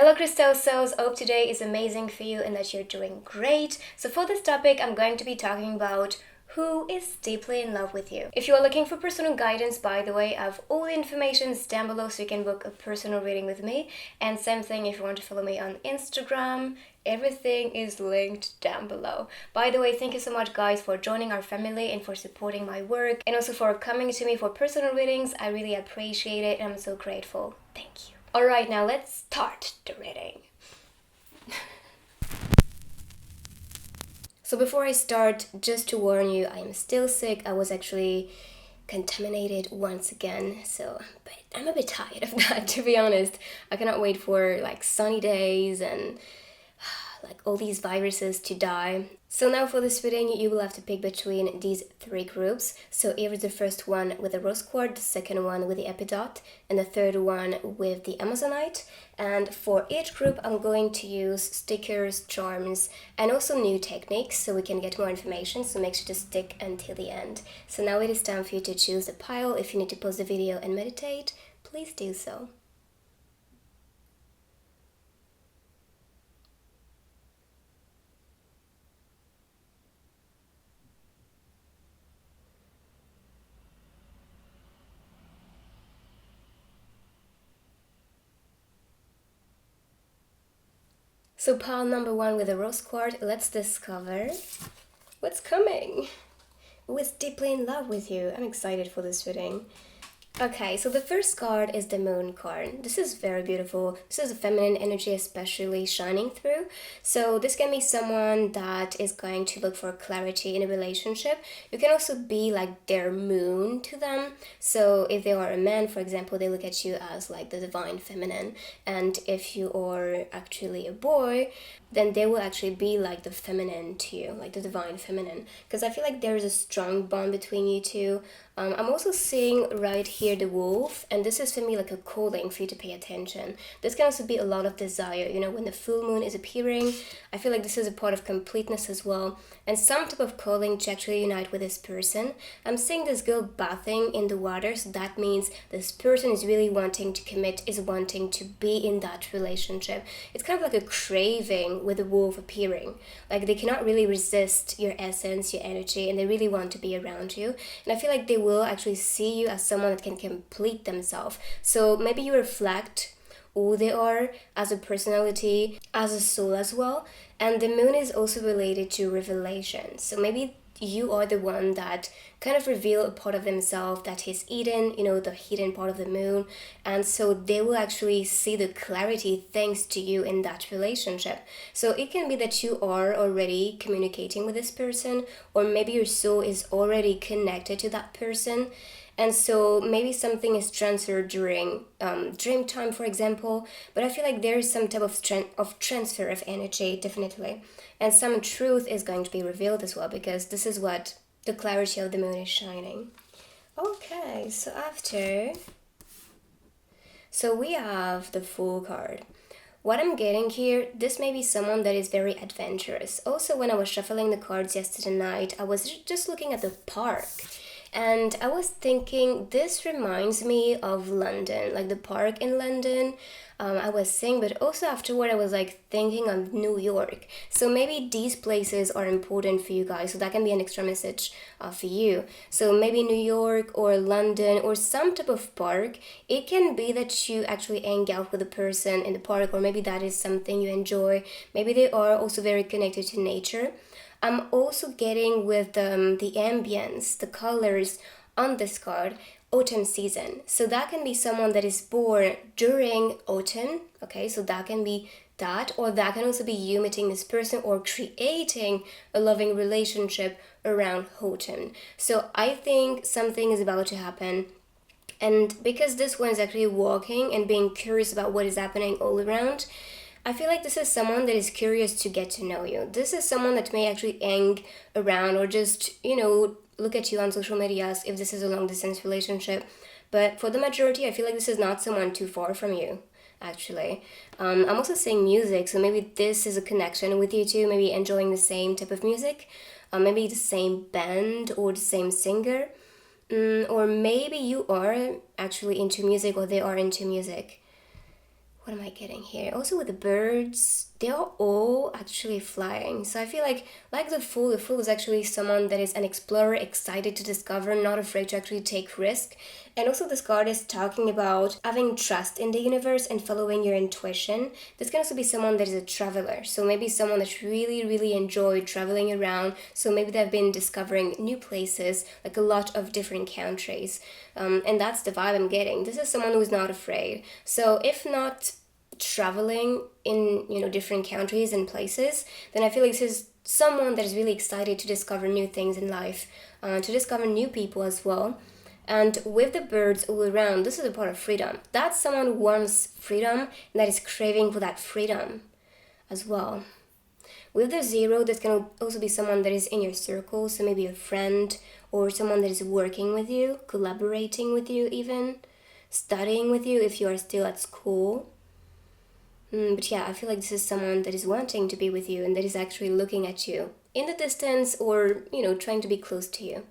Hello Crystal Souls, hope today is amazing for you and that you're doing great. So for this topic, I'm going to be talking about who is deeply in love with you. If you are looking for personal guidance, by the way, I have all the information down below so you can book a personal reading with me. And same thing if you want to follow me on Instagram, everything is linked down below. By the way, thank you so much guys for joining our family and for supporting my work and also for coming to me for personal readings. I really appreciate it and I'm so grateful. Thank you. Alright, now let's start the reading. So before I start, just to warn you, I am still sick. I was actually contaminated once again, so I'm a bit tired of that, to be honest. I cannot wait for like sunny days and like all these viruses to die. So now for this reading, you will have to pick between these three groups. So here is the first one with the rose quartz, the second one with the Epidote, and the third one with the Amazonite. And for each group, I'm going to use stickers, charms, and also new techniques so we can get more information. So make sure to stick until the end. So now it is time for you to choose a pile. If you need to pause the video and meditate, please do so. So pile number one with the rose quartz, let's discover what's coming. Who is deeply in love with you? I'm excited for this reading. Okay, so the first card is the moon card. This is very beautiful. This is a feminine energy especially shining through. So this can be someone that is going to look for clarity in a relationship. You can also be like their moon to them. So if they are a man, for example, they look at you as like the divine feminine. And if you are actually a boy, then they will actually be like the feminine to you, like the divine feminine. Because I feel like there is a strong bond between you two. I'm also seeing right here the wolf, and this is for me like a calling for you to pay attention. This can also be a lot of desire, you know, when the full moon is appearing. I feel like this is a part of completeness as well, and some type of calling to actually unite with this person. I'm seeing this girl bathing in the water, so that means this person is really wanting to commit, is wanting to be in that relationship. It's kind of like a craving with the wolf appearing. Like they cannot really resist your essence, your energy, and they really want to be around you. And I feel like they will actually see you as someone that can complete themselves. So maybe you reflect who they are as a personality, as a soul as well. And the moon is also related to revelation. So maybe you are the one that kind of reveal a part of themselves that is hidden, you know, the hidden part of the moon. And so they will actually see the clarity thanks to you in that relationship. So it can be that you are already communicating with this person, or maybe your soul is already connected to that person. And so maybe something is transferred during dream time, for example. But I feel like there is some type of transfer of energy, definitely. And some truth is going to be revealed as well, because this is what the clarity of the moon is shining. Okay, so we have the Fool card. What I'm getting here, this may be someone that is very adventurous. Also, when I was shuffling the cards yesterday night, I was just looking at the park. And I was thinking, this reminds me of London, like the park in London. I was saying, but also afterward I was like thinking of New York. So maybe these places are important for you guys, so that can be an extra message for you. So maybe New York or London or some type of park. It can be that you actually hang out with a person in the park, or maybe that is something you enjoy. Maybe they are also very connected to nature. I'm also getting with the ambience, the colors on this card, autumn season. So that can be someone that is born during autumn, okay? So that can be that, or that can also be you meeting this person or creating a loving relationship around autumn. So I think something is about to happen. And because this one is actually walking and being curious about what is happening all around, I feel like this is someone that is curious to get to know you. This is someone that may actually hang around or just, you know, look at you on social medias if this is a long distance relationship. But for the majority, I feel like this is not someone too far from you, actually. I'm also saying music, so maybe this is a connection with you two, maybe enjoying the same type of music, maybe the same band or the same singer. Or maybe you are actually into music or they are into music. what am I getting here? Also with the birds, they are all actually flying. So I feel like the Fool is actually someone that is an explorer, excited to discover, not afraid to actually take risk. And also this card is talking about having trust in the universe and following your intuition. This can also be someone that is a traveler. So maybe someone that really, really enjoyed traveling around. So maybe they've been discovering new places, like a lot of different countries. And that's the vibe I'm getting. This is someone who's not afraid. So if not traveling in, different countries and places, then I feel like this is someone that is really excited to discover new things in life, to discover new people as well. And with the birds all around, this is a part of freedom. That's someone who wants freedom and that is craving for that freedom as well. With the 0, this can also be someone that is in your circle, so maybe a friend or someone that is working with you, collaborating with you even, studying with you if you are still at school. But yeah, I feel like this is someone that is wanting to be with you and that is actually looking at you in the distance or, trying to be close to you.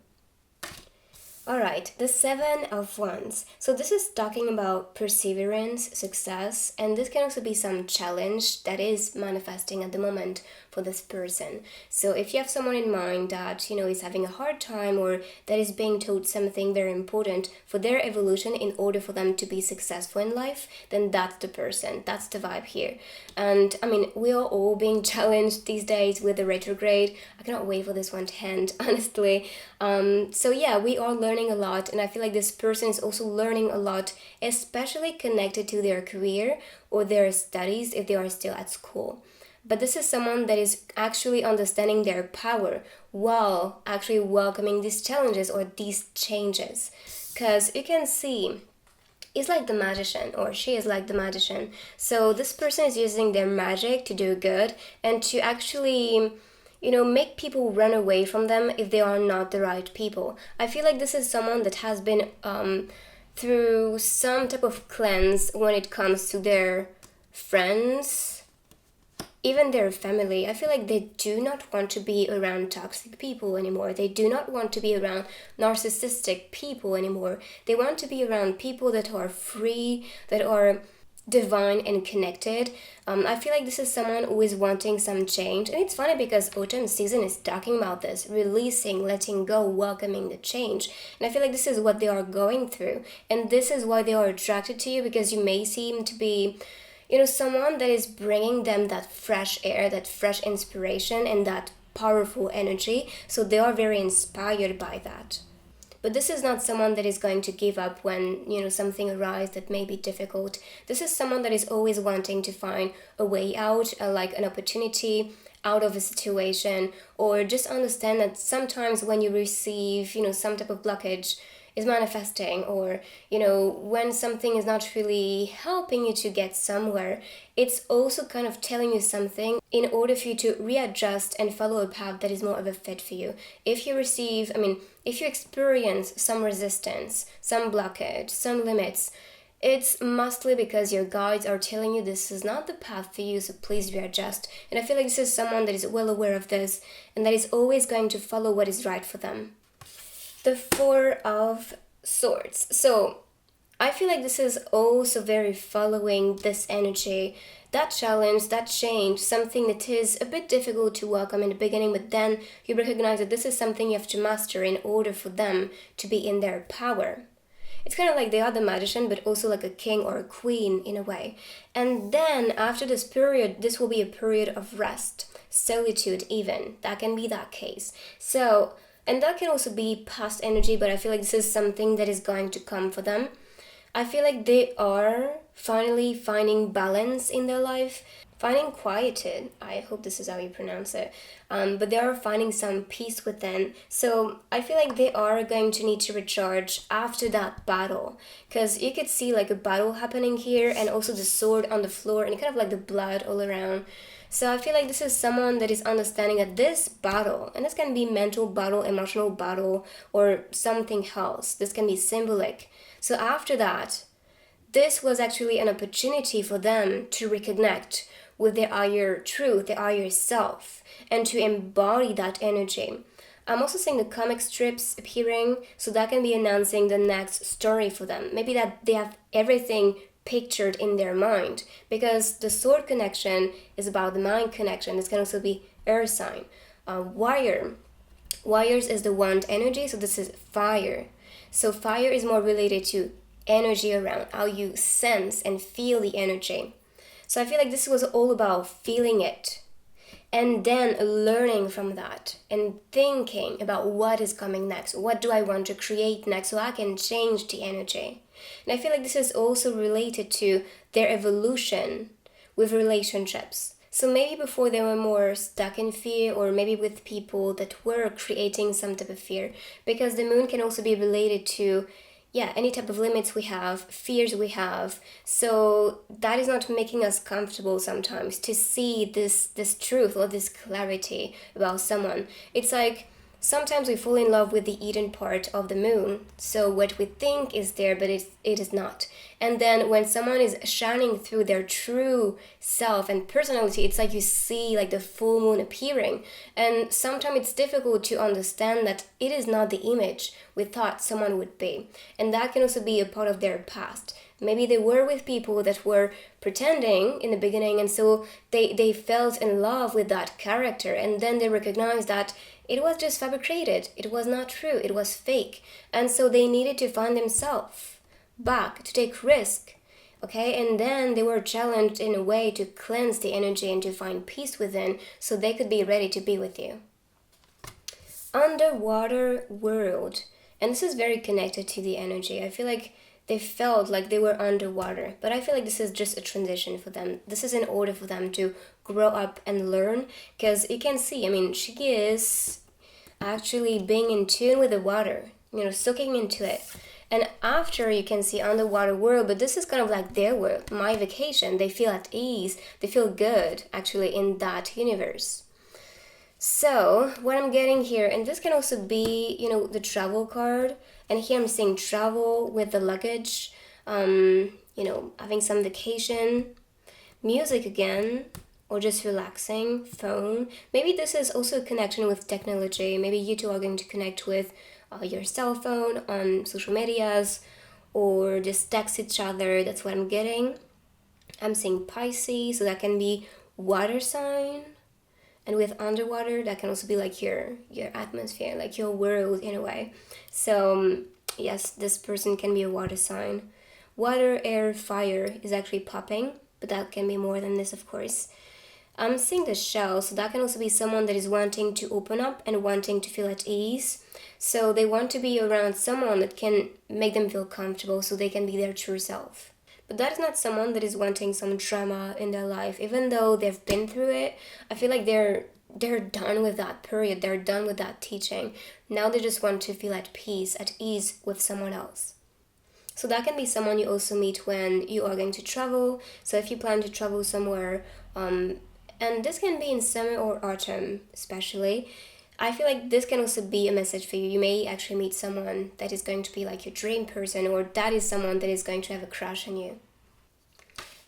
Alright, the 7 of Wands. So this is talking about perseverance, success, and this can also be some challenge that is manifesting at the moment for this person. So if you have someone in mind that, is having a hard time or that is being told something very important for their evolution in order for them to be successful in life, then that's the person, that's the vibe here. And I mean, we are all being challenged these days with the retrograde. I cannot wait for this one to end, honestly. So yeah, we are learning a lot, and I feel like this person is also learning a lot, especially connected to their career or their studies if they are still at school. But this is someone that is actually understanding their power while actually welcoming these challenges or these changes. Because you can see, he's like the magician, or she is like the magician. So this person is using their magic to do good and to actually, make people run away from them if they are not the right people. I feel like this is someone that has been through some type of cleanse when it comes to their friends, even their family. I feel like they do not want to be around toxic people anymore. They do not want to be around narcissistic people anymore. They want to be around people that are free, that are divine and connected. I feel like this is someone who is wanting some change. And it's funny because autumn season is talking about this, releasing, letting go, welcoming the change. And I feel like this is what they are going through. And this is why they are attracted to you, because you may seem to be someone that is bringing them that fresh air, that fresh inspiration, and that powerful energy. So they are very inspired by that. But this is not someone that is going to give up when, something arises that may be difficult. This is someone that is always wanting to find a way out, like an opportunity out of a situation, or just understand that sometimes when you receive, some type of blockage is manifesting, or when something is not really helping you to get somewhere, it's also kind of telling you something in order for you to readjust and follow a path that is more of a fit for you. If you experience some resistance, some blockage, some limits, it's mostly because your guides are telling you this is not the path for you, so please readjust. And I feel like this is someone that is well aware of this and that is always going to follow what is right for them. The 4 of Swords. So I feel like this is also very following this energy, that challenge, that change, something that is a bit difficult to welcome in the beginning, but then you recognize that this is something you have to master in order for them to be in their power. It's kind of like they are the magician, but also like a king or a queen in a way. And then after this period, this will be a period of rest, solitude even. That can be that case. So, and that can also be past energy, but I feel like this is something that is going to come for them. I feel like they are finally finding balance in their life, finding quietude. I hope this is how you pronounce it. But they are finding some peace within. So I feel like they are going to need to recharge after that battle. Because you could see like a battle happening here and also the sword on the floor and kind of like the blood all around. So I feel like this is someone that is understanding that this battle, and this can be mental battle, emotional battle, or something else. This can be symbolic. So after that, this was actually an opportunity for them to reconnect with their higher truth, their higher self, and to embody that energy. I'm also seeing the comic strips appearing, so that can be announcing the next story for them. Maybe that they have everything pictured in their mind, because the sword connection is about the mind connection. This can also be earth sign. Wires is the wand energy, so this is fire. So fire is more related to energy around, how you sense and feel the energy. So I feel like this was all about feeling it, and then learning from that and thinking about what is coming next. What do I want to create next so I can change the energy? And I feel like this is also related to their evolution with relationships. So maybe before they were more stuck in fear, or maybe with people that were creating some type of fear, because the moon can also be related to any type of limits we have, fears we have. So that is not making us comfortable sometimes to see this truth or this clarity about someone. It's like sometimes we fall in love with the hidden part of the moon. So what we think is there, but it is not. And then when someone is shining through their true self and personality, it's like you see like the full moon appearing. And sometimes it's difficult to understand that it is not the image we thought someone would be. And that can also be a part of their past. Maybe they were with people that were pretending in the beginning, and so they felt in love with that character, and then they recognized that it was just fabricated, it was not true, it was fake. And so they needed to find themselves back, to take risk, okay? And then they were challenged in a way to cleanse the energy and to find peace within, so they could be ready to be with you. Underwater world, and this is very connected to the energy. I feel like they felt like they were underwater, but I feel like this is just a transition for them. This is in order for them to grow up and learn, because you can see, I mean, she is actually being in tune with the water, soaking into it. And after, you can see underwater world, but this is kind of like their world, my vacation. They feel at ease, they feel good actually in that universe. So what I'm getting here, and this can also be, the travel card, and here I'm seeing travel with the luggage, having some vacation, music again, or just relaxing, phone. Maybe this is also a connection with technology. Maybe you two are going to connect with your cell phone on social medias, or just text each other. That's what I'm getting. I'm seeing Pisces, so that can be water sign. And with underwater, that can also be like your atmosphere, like your world in a way. So yes, this person can be a water sign. Water, air, fire is actually popping, but that can be more than this, of course. I'm seeing the shell, so that can also be someone that is wanting to open up and wanting to feel at ease. So they want to be around someone that can make them feel comfortable so they can be their true self. But that is not someone that is wanting some drama in their life. Even though they've been through it, I feel like they're done with that period. They're done with that teaching. Now they just want to feel at peace, at ease with someone else. So that can be someone you also meet when you are going to travel. So if you plan to travel somewhere, and this can be in summer or autumn especially, I feel like this can also be a message for you. You may actually meet someone that is going to be like your dream person, or that is someone that is going to have a crush on you.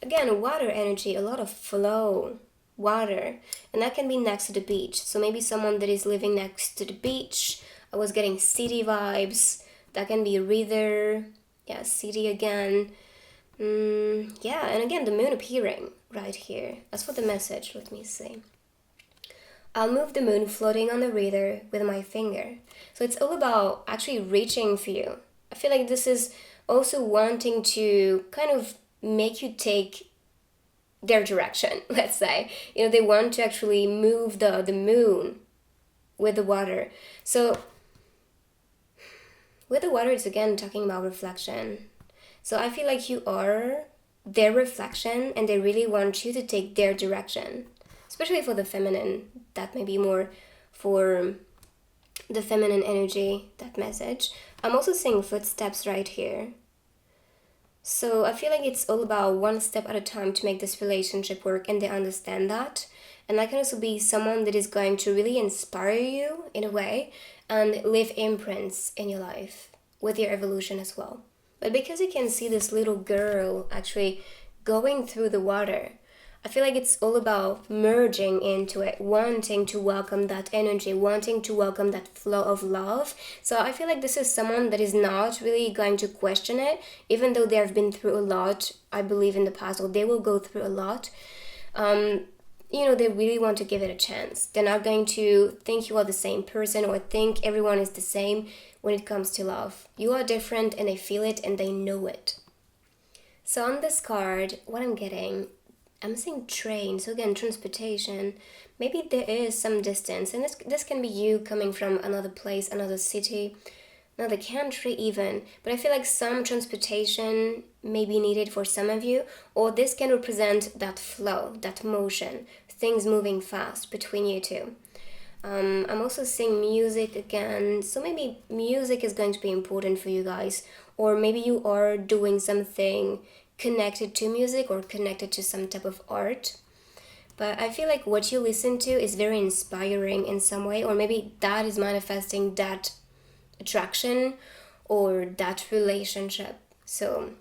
Again, water energy, a lot of flow, water, and that can be next to the beach. So maybe someone that is living next to the beach. I was getting city vibes. That can be a river, city again. And again, the moon appearing right here. That's for the message, let me see. I'll move the moon floating on the river with my finger. So it's all about actually reaching for you. I feel like this is also wanting to kind of make you take their direction, let's say. They want to actually move the moon with the water. So with the water, it's again talking about reflection. So I feel like you are their reflection, and they really want you to take their direction. Especially for the feminine, that may be more for the feminine energy, that message. I'm also seeing footsteps right here. So I feel like it's all about one step at a time to make this relationship work, and they understand that. And that can also be someone that is going to really inspire you in a way and leave imprints in your life with your evolution as well. But because you can see this little girl actually going through the water, I feel like it's all about merging into it, wanting to welcome that energy, wanting to welcome that flow of love. So I feel like this is someone that is not really going to question it, even though they have been through a lot, I believe, in the past, or they will go through a lot. They really want to give it a chance. They're not going to think you are the same person or think everyone is the same when it comes to love. You are different, and they feel it and they know it. So on this card, what I'm getting, I'm seeing train, so again, transportation. Maybe there is some distance, and this can be you coming from another place, another city, another country even. But I feel like some transportation may be needed for some of you, or this can represent that flow, that motion, things moving fast between you two. I'm also seeing music again, so maybe music is going to be important for you guys, or maybe you are doing something connected to music or connected to some type of art. But I feel like what you listen to is very inspiring in some way, or maybe that is manifesting that attraction or that relationship. So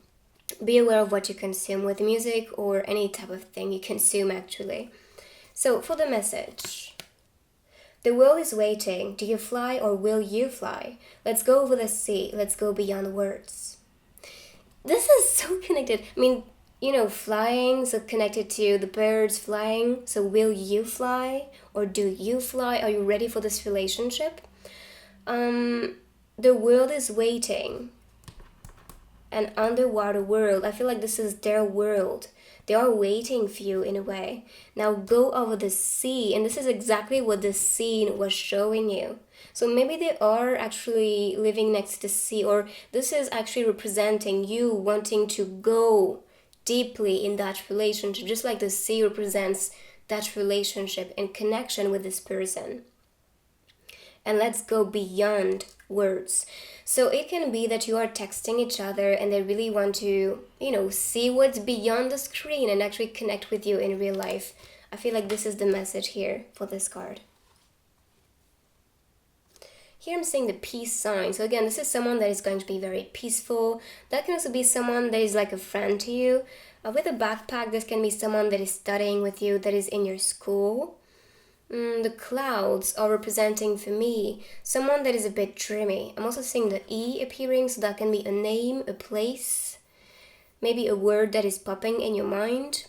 be aware of what you consume with music or any type of thing you consume actually. So for the message, the world is waiting. Do you fly or will you fly? Let's go over the sea. Let's go beyond words. This is so connected. I mean, flying, so connected to the birds flying. So will you fly or do you fly? Are you ready for this relationship? The world is waiting. An underwater world. I feel like this is their world. They are waiting for you in a way. Now go over the sea, and this is exactly what the scene was showing you. So maybe they are actually living next to the sea, or this is actually representing you wanting to go deeply in that relationship, just like the sea represents that relationship and connection with this person. And let's go beyond words. So it can be that you are texting each other and they really want to, see what's beyond the screen and actually connect with you in real life. I feel like this is the message here for this card. Here I'm seeing the peace sign. So again, this is someone that is going to be very peaceful. That can also be someone that is like a friend to you. With a backpack, this can be someone that is studying with you, that is in your school. The clouds are representing for me someone that is a bit dreamy. I'm also seeing the E appearing, so that can be a name, a place, maybe a word that is popping in your mind.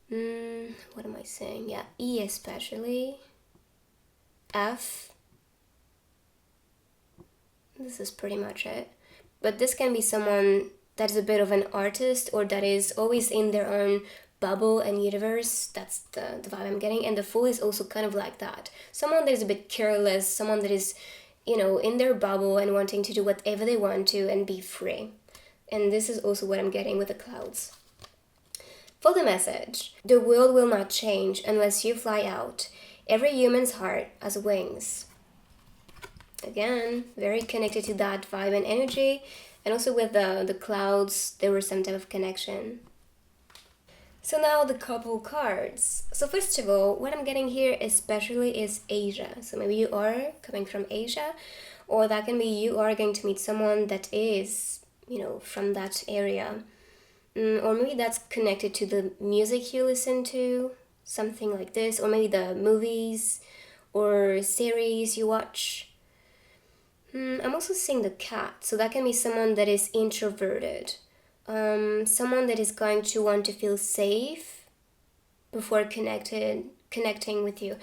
What am I saying? Yeah, E especially. F. This is pretty much it. But this can be someone that is a bit of an artist or that is always in their own bubble and universe. That's the vibe I'm getting. And the Fool is also kind of like that. Someone that is a bit careless, someone that is, in their bubble and wanting to do whatever they want to and be free. And this is also what I'm getting with the clouds. For the message, the world will not change unless you fly out. Every human's heart has wings. Again, very connected to that vibe and energy. And also with the clouds, there was some type of connection. So now the couple cards. So first of all, what I'm getting here especially is Asia. So maybe you are coming from Asia, or that can be you are going to meet someone that is, from that area. Or maybe that's connected to the music you listen to, something like this, or maybe the movies or series you watch. I'm also seeing the cat, so that can be someone that is introverted. Someone that is going to want to feel safe before connecting with you.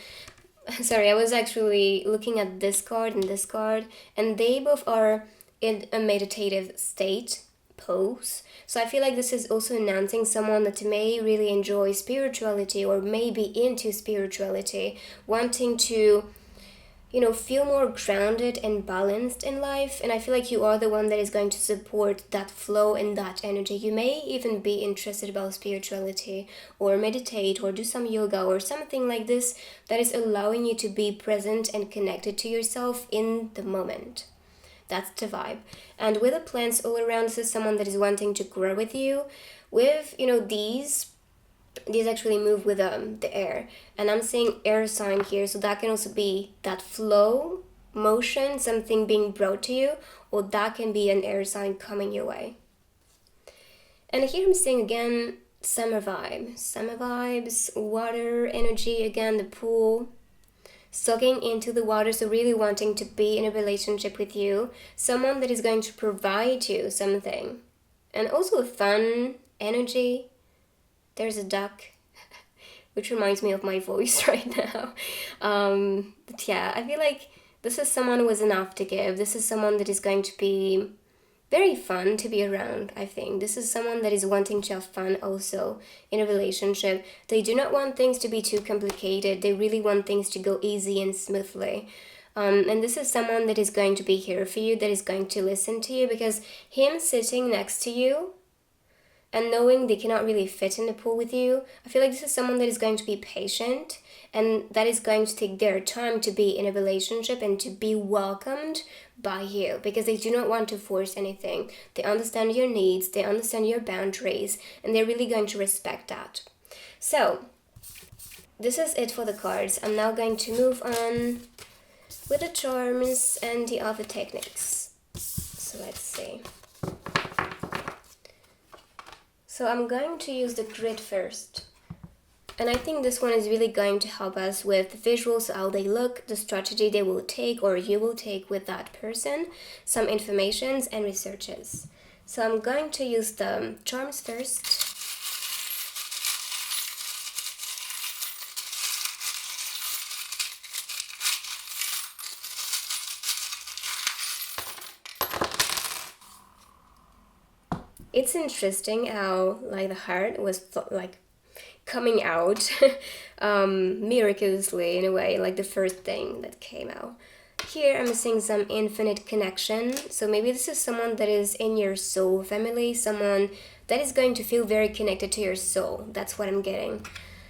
Sorry, I was actually looking at this card and this card, and they both are in a meditative state, pose. So I feel like this is also announcing someone that may really enjoy spirituality or may be into spirituality, wanting to feel more grounded and balanced in life. And I feel like you are the one that is going to support that flow and that energy. You may even be interested about spirituality or meditate or do some yoga or something like this that is allowing you to be present and connected to yourself in the moment. That's the vibe. And with the plants all around, this is someone that is wanting to grow with you. With, these actually move with the air, and I'm seeing air sign here, so that can also be that flow, motion, something being brought to you, or that can be an air sign coming your way. And here I'm seeing again Summer vibes, water energy, again, the pool. Soaking into the water, so really wanting to be in a relationship with you. Someone that is going to provide you something. And also a fun energy. There's a duck, which reminds me of my voice right now. But yeah, I feel like this is someone who has enough to give. This is someone that is going to be very fun to be around, I think. This is someone that is wanting to have fun also in a relationship. They do not want things to be too complicated. They really want things to go easy and smoothly. And this is someone that is going to be here for you, that is going to listen to you, because him sitting next to you and knowing they cannot really fit in the pool with you, I feel like this is someone that is going to be patient and that is going to take their time to be in a relationship and to be welcomed by you, because they do not want to force anything. They understand your needs, they understand your boundaries, and they're really going to respect that. So, this is it for the cards. I'm now going to move on with the charms and the other techniques. So let's see. So I'm going to use the grid first. And I think this one is really going to help us with the visuals, how they look, the strategy they will take or you will take with that person, some informations and researches. So I'm going to use the charms first. It's interesting how like the heart was like coming out miraculously in a way, like the first thing that came out. Here I'm seeing some infinite connection, so maybe this is someone that is in your soul family, someone that is going to feel very connected to your soul. That's what I'm getting.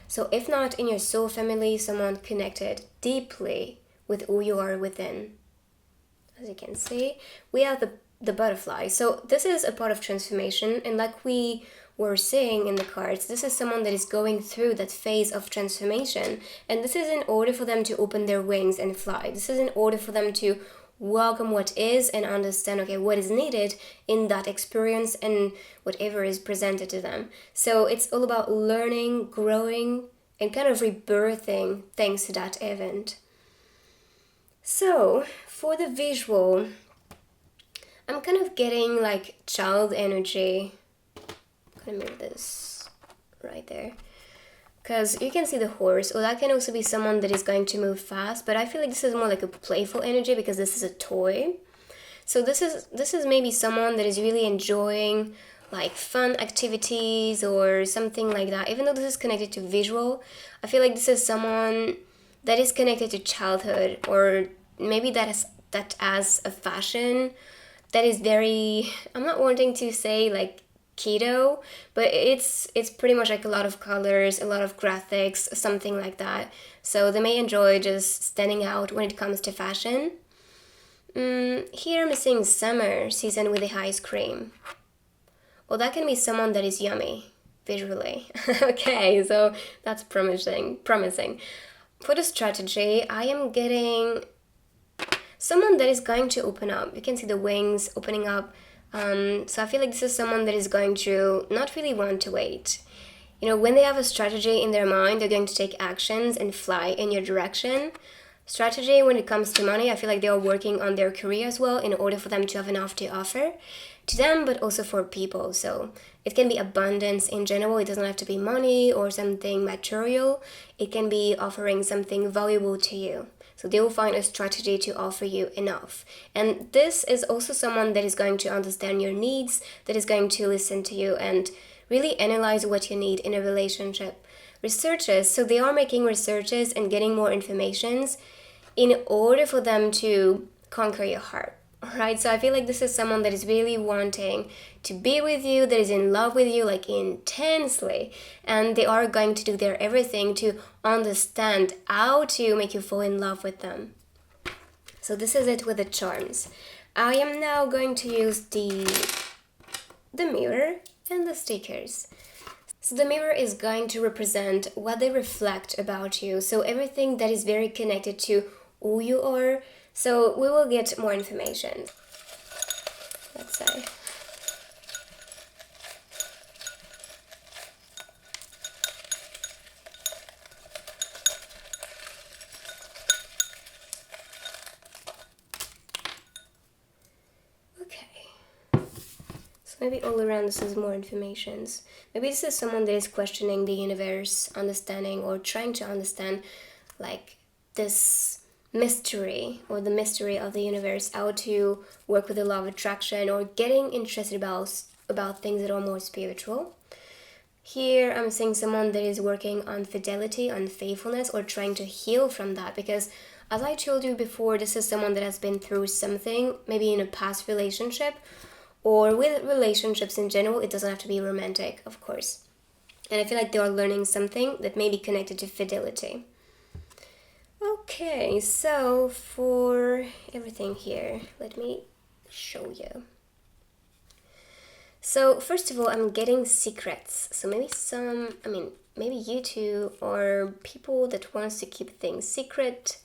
So if not in your soul family, someone connected deeply with who you are within. As you can see, we have the butterfly. So this is a part of transformation, and like we were seeing in the cards, this is someone that is going through that phase of transformation, and this is in order for them to open their wings and fly. This is in order for them to welcome what is and understand, okay, what is needed in that experience and whatever is presented to them. So it's all about learning, growing, and kind of rebirthing thanks to that event. So for the visual, I'm kind of getting like child energy. I'm gonna move this right there, because you can see the horse, or that can also be someone that is going to move fast, but I feel like this is more like a playful energy because this is a toy. So this is maybe someone that is really enjoying like fun activities or something like that. Even though this is connected to visual, I feel like this is someone that is connected to childhood, or maybe that as a fashion that is very, I'm not wanting to say like keto, but it's pretty much like a lot of colors, a lot of graphics, something like that. So they may enjoy just standing out when it comes to fashion. Here I'm seeing summer season with the ice cream. Well, that can be someone that is yummy visually. Okay, so that's promising. For the strategy, I am getting someone that is going to open up. You can see the wings opening up. So I feel like this is someone that is going to not really want to wait. You know, when they have a strategy in their mind, they're going to take actions and fly in your direction. Strategy when it comes to money, I feel like they are working on their career as well in order for them to have enough to offer to them, but also for people. So it can be abundance in general. It doesn't have to be money or something material. It can be offering something valuable to you. So they will find a strategy to offer you enough. And this is also someone that is going to understand your needs, that is going to listen to you and really analyze what you need in a relationship. Researches, so they are making researches and getting more informations in order for them to conquer your heart. Alright, so I feel like this is someone that is really wanting to be with you, that is in love with you, like intensely, and they are going to do their everything to understand how to make you fall in love with them. So this is it with the charms. I am now going to use the mirror and the stickers. So the mirror is going to represent what they reflect about you, so everything that is very connected to who you are. So we will get more information. Let's say. maybe all around this is more informations. Maybe this is someone that is questioning the universe, understanding or trying to understand like this mystery or the mystery of the universe, how to work with the law of attraction, or getting interested about things that are more spiritual. Here I'm seeing someone that is working on fidelity, on faithfulness, or trying to heal from that, because as I told you before, this is someone that has been through something, maybe in a past relationship, or with relationships in general. It doesn't have to be romantic, of course. And I feel like they are learning something that may be connected to fidelity. Okay, so for everything here, let me show you. So first of all, I'm getting secrets. So maybe you two are people that wants to keep things secret.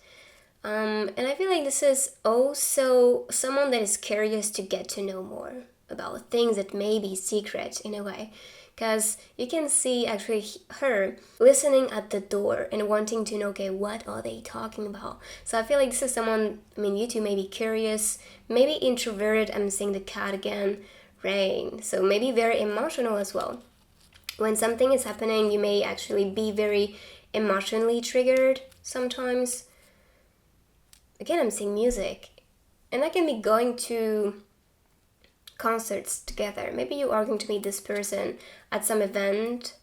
And I feel like this is also someone that is curious to get to know more about things that may be secret in a way. Because you can see actually her listening at the door and wanting to know, okay, what are they talking about? So I feel like this is someone, you two may be curious, maybe introverted. I'm seeing the cat again, rain. So maybe very emotional as well. When something is happening, you may actually be very emotionally triggered sometimes. Again, I'm seeing music. And that can be going to concerts together. Maybe you are going to meet this person at some event,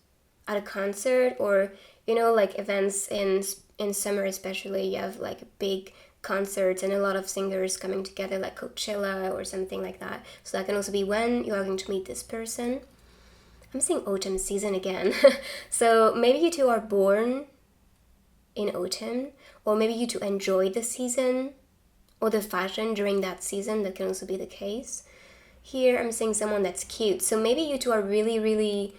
at a concert, or like events in summer especially. You have like big concerts and a lot of singers coming together, like Coachella or something like that. So that can also be when you are going to meet this person. I'm seeing autumn season again. So maybe you two are born in autumn, or maybe you two enjoy the season or the fashion during that season. That can also be the case. Here I'm seeing someone that's cute. So maybe you two are really, really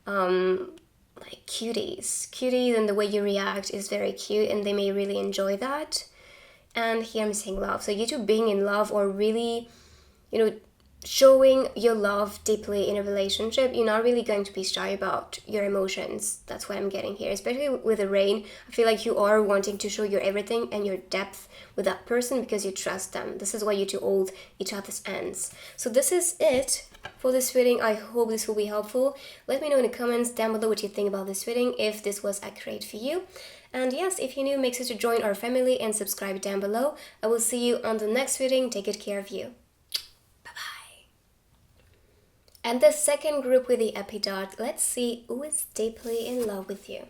like cuties, and the way you react is very cute, and they may really enjoy that. And here I'm seeing love. So you two being in love, or really, showing your love deeply in a relationship. You're not really going to be shy about your emotions. That's what I'm getting here. Especially with the rain, I feel like you are wanting to show your everything and your depth with that person because you trust them. This is why you two hold each other's hands. So this is it for this reading. I hope this will be helpful. Let me know in the comments down below what you think about this reading, if this was accurate for you. And yes, if you're new, make sure to join our family and subscribe down below. I will see you on the next reading. Take good care of you. And the second group with the Epidote, let's see who is deeply in love with you.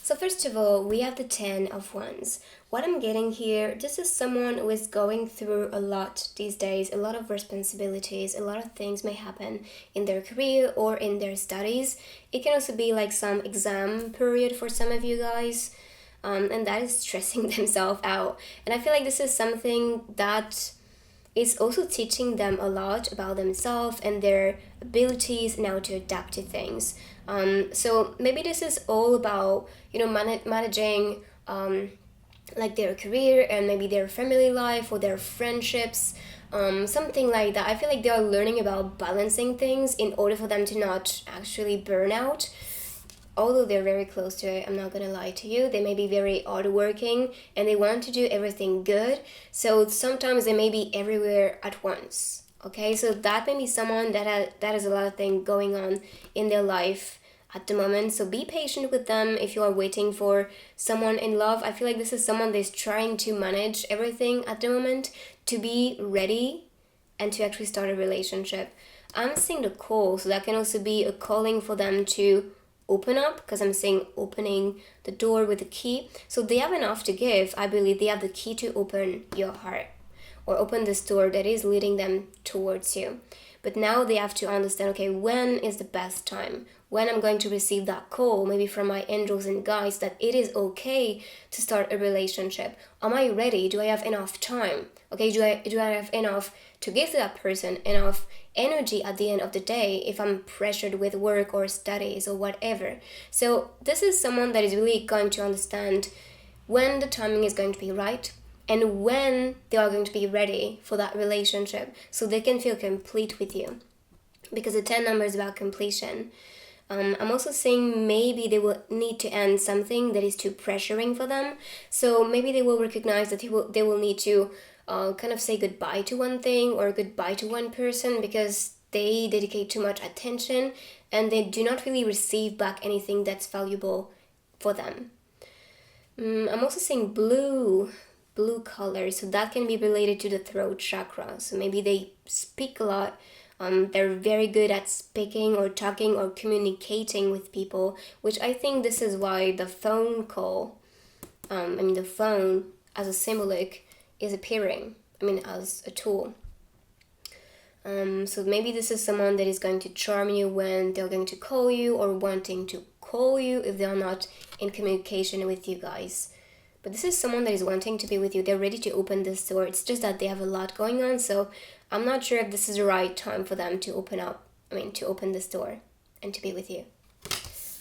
So first of all, we have the 10 of Wands. What I'm getting here, this is someone who is going through a lot these days, a lot of responsibilities, a lot of things may happen in their career or in their studies. It can also be like some exam period for some of you guys, and that is stressing themselves out. And I feel like this is something that is also teaching them a lot about themselves and their abilities and how to adapt to things. So maybe this is all about, managing like their career and maybe their family life or their friendships, something like that. I feel like they are learning about balancing things in order for them to not actually burn out. Although they're very close to it, I'm not gonna lie to you, they may be very hardworking and they want to do everything good. So sometimes they may be everywhere at once. Okay, so that may be someone that has a lot of things going on in their life at the moment. So be patient with them if you are waiting for someone in love. I feel like this is someone that's trying to manage everything at the moment to be ready and to actually start a relationship. I'm seeing the call, so that can also be a calling for them to open up, because I'm saying opening the door with the key. So they have enough to give. I believe they have the key to open your heart or open this door that is leading them towards you. But now they have to understand, okay, when is the best time? When I'm going to receive that call, maybe from my angels and guides, that it is okay to start a relationship. Am I ready? Do I have enough time? Okay, do I have enough to give to that person, enough energy at the end of the day if I'm pressured with work or studies or whatever? So this is someone that is really going to understand when the timing is going to be right and when they are going to be ready for that relationship so they can feel complete with you. Because the 10 number is about completion. I'm also saying maybe they will need to end something that is too pressuring for them. So maybe they will recognize that they will need to kind of say goodbye to one thing or goodbye to one person, because they dedicate too much attention and they do not really receive back anything that's valuable for them. I'm also seeing blue color, so that can be related to the throat chakra. So maybe they speak a lot. They're very good at speaking or talking or communicating with people, which I think this is why the phone call, the phone as a symbolic is appearing, as a tool. So maybe this is someone that is going to charm you when they're going to call you or wanting to call you if they're not in communication with you guys. But this is someone that is wanting to be with you. They're ready to open this door. It's just that they have a lot going on, so I'm not sure if this is the right time for them to open this door and to be with you.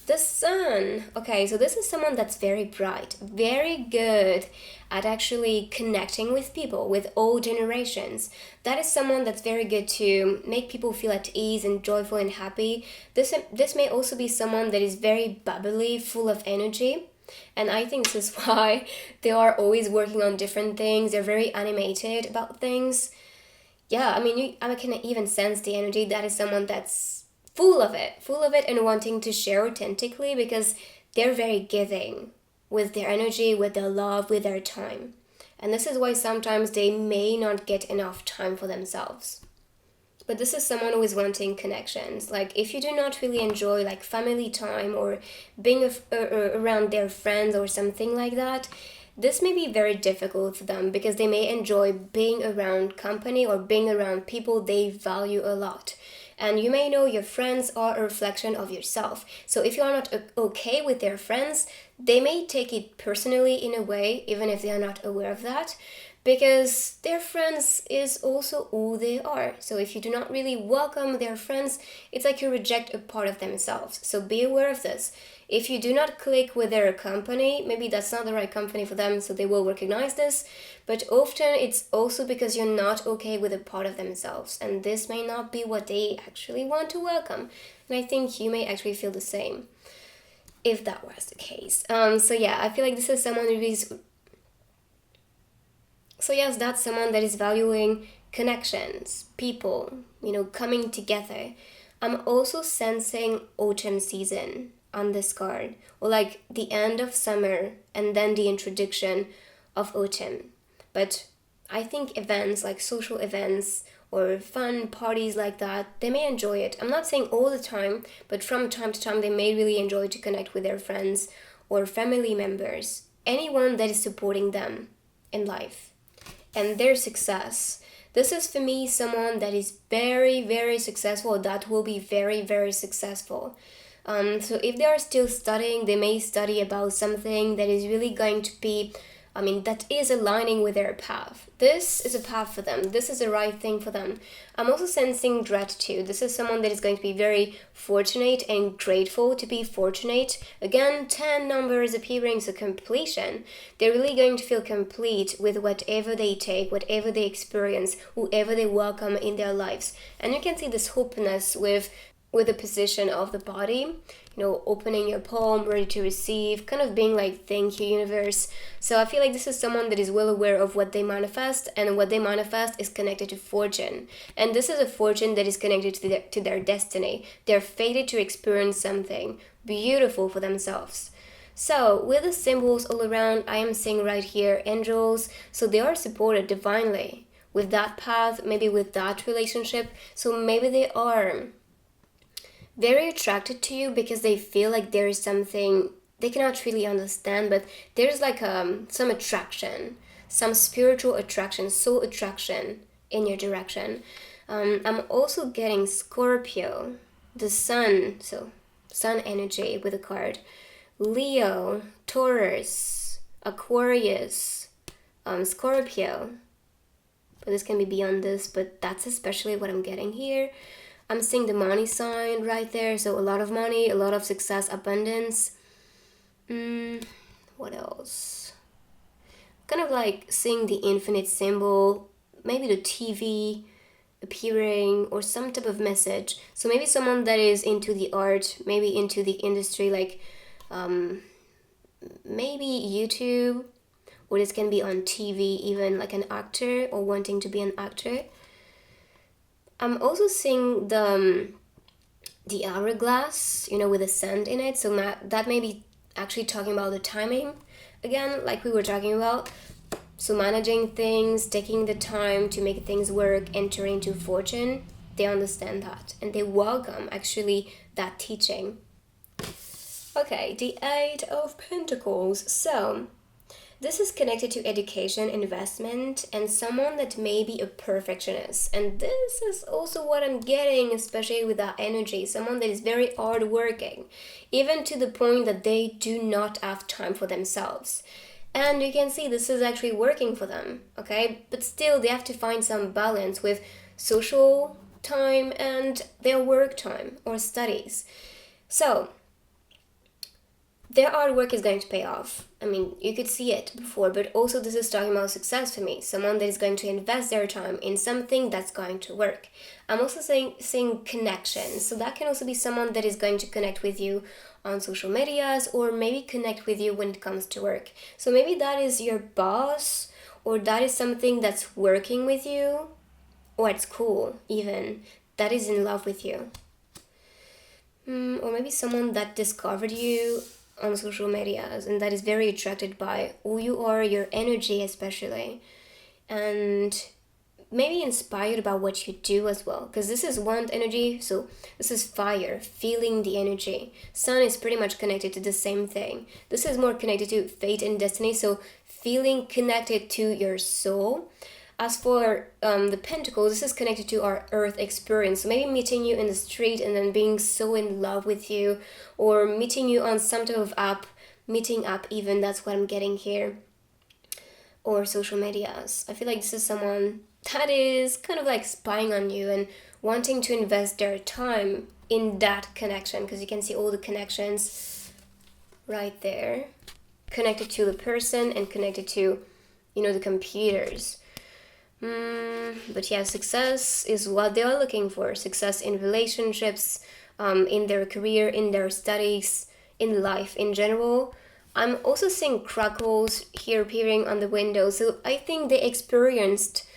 The Sun. Okay, so this is someone that's very bright, very good at actually connecting with people, with all generations. That is someone that's very good to make people feel at ease and joyful and happy. This may also be someone that is very bubbly, full of energy. And I think this is why they are always working on different things. They're very animated about things. Yeah, I can even sense the energy. That is someone that's full of it and wanting to share authentically because they're very giving with their energy, with their love, with their time. And this is why sometimes they may not get enough time for themselves. But this is someone who is wanting connections. Like if you do not really enjoy like family time or being around their friends or something like that, this may be very difficult for them because they may enjoy being around company or being around people they value a lot. And you may know your friends are a reflection of yourself. So if you are not okay with their friends, they may take it personally in a way, even if they are not aware of that, because their friends is also who they are. So if you do not really welcome their friends, it's like you reject a part of themselves. So be aware of this. If you do not click with their company, maybe that's not the right company for them, so they will recognize this. But often it's also because you're not okay with a part of themselves, and this may not be what they actually want to welcome. And I think you may actually feel the same if that was the case. So yeah, I feel like this is someone who is... So yes, that's someone that is valuing connections, people, coming together. I'm also sensing autumn season on this card, or like the end of summer and then the introduction of autumn. But I think events like social events or fun parties like that, they may enjoy it. I'm not saying all the time, but from time to time they may really enjoy to connect with their friends or family members, anyone that is supporting them in life and their success. This is for me someone that is very, very successful, that will be very, very successful. So if they are still studying, they may study about something that is really going to be, that is aligning with their path. This is a path for them. This is the right thing for them. I'm also sensing gratitude. This is someone that is going to be very fortunate and grateful to be fortunate. Again, 10 numbers appearing, so completion. They're really going to feel complete with whatever they take, whatever they experience, whoever they welcome in their lives. And you can see this hopefulness with the position of the body, opening your palm, ready to receive, kind of being like, thank you, universe. So I feel like this is someone that is well aware of what they manifest, and what they manifest is connected to fortune. And this is a fortune that is connected to their destiny. They're fated to experience something beautiful for themselves. So with the symbols all around, I am seeing right here angels, so they are supported divinely with that path, maybe with that relationship. So maybe they are very attracted to you because they feel like there is something they cannot really understand, but there's like some attraction, some spiritual attraction, soul attraction in your direction. I'm also getting Scorpio, the sun, so sun energy with a card, Leo, Taurus, Aquarius, Scorpio, but this can be beyond this, but that's especially what I'm getting here. I'm seeing the money sign right there, so a lot of money, a lot of success, abundance. What else? Kind of like seeing the infinite symbol, maybe the TV appearing, or some type of message. So maybe someone that is into the art, maybe into the industry, like maybe YouTube, or this can be on TV, even like an actor or wanting to be an actor. I'm also seeing the hourglass, with the sand in it. So that may be actually talking about the timing again, like we were talking about. So managing things, taking the time to make things work, entering into fortune, they understand that and they welcome actually that teaching. Okay, the Eight of Pentacles. So this is connected to education, investment, and someone that may be a perfectionist. And this is also what I'm getting, especially with that energy. Someone that is very hardworking, even to the point that they do not have time for themselves. And you can see this is actually working for them, okay? But still, they have to find some balance with social time and their work time or studies. So, their hard work is going to pay off. I mean, you could see it before, but also this is talking about success for me. Someone that is going to invest their time in something that's going to work. I'm also saying connections. So that can also be someone that is going to connect with you on social medias or maybe connect with you when it comes to work. So maybe that is your boss or that is something that's working with you or at school even that is in love with you. Or maybe someone that discovered you on social medias and that is very attracted by who you are, your energy especially, and maybe inspired about what you do as well, because this is one energy, so this is fire, feeling the energy. Sun is pretty much connected to the same thing. This is more connected to fate and destiny, so feeling connected to your soul. As for the Pentacles, this is connected to our earth experience. So maybe meeting you in the street and then being so in love with you, or meeting you on some type of app, meeting app even, that's what I'm getting here. Or social medias. I feel like this is someone that is kind of like spying on you and wanting to invest their time in that connection, because you can see all the connections right there. Connected to the person and connected to, the computers. But yeah, success is what they are looking for. Success in relationships, in their career, in their studies, in life in general. I'm also seeing crackles here appearing on the window. So I think they experienced,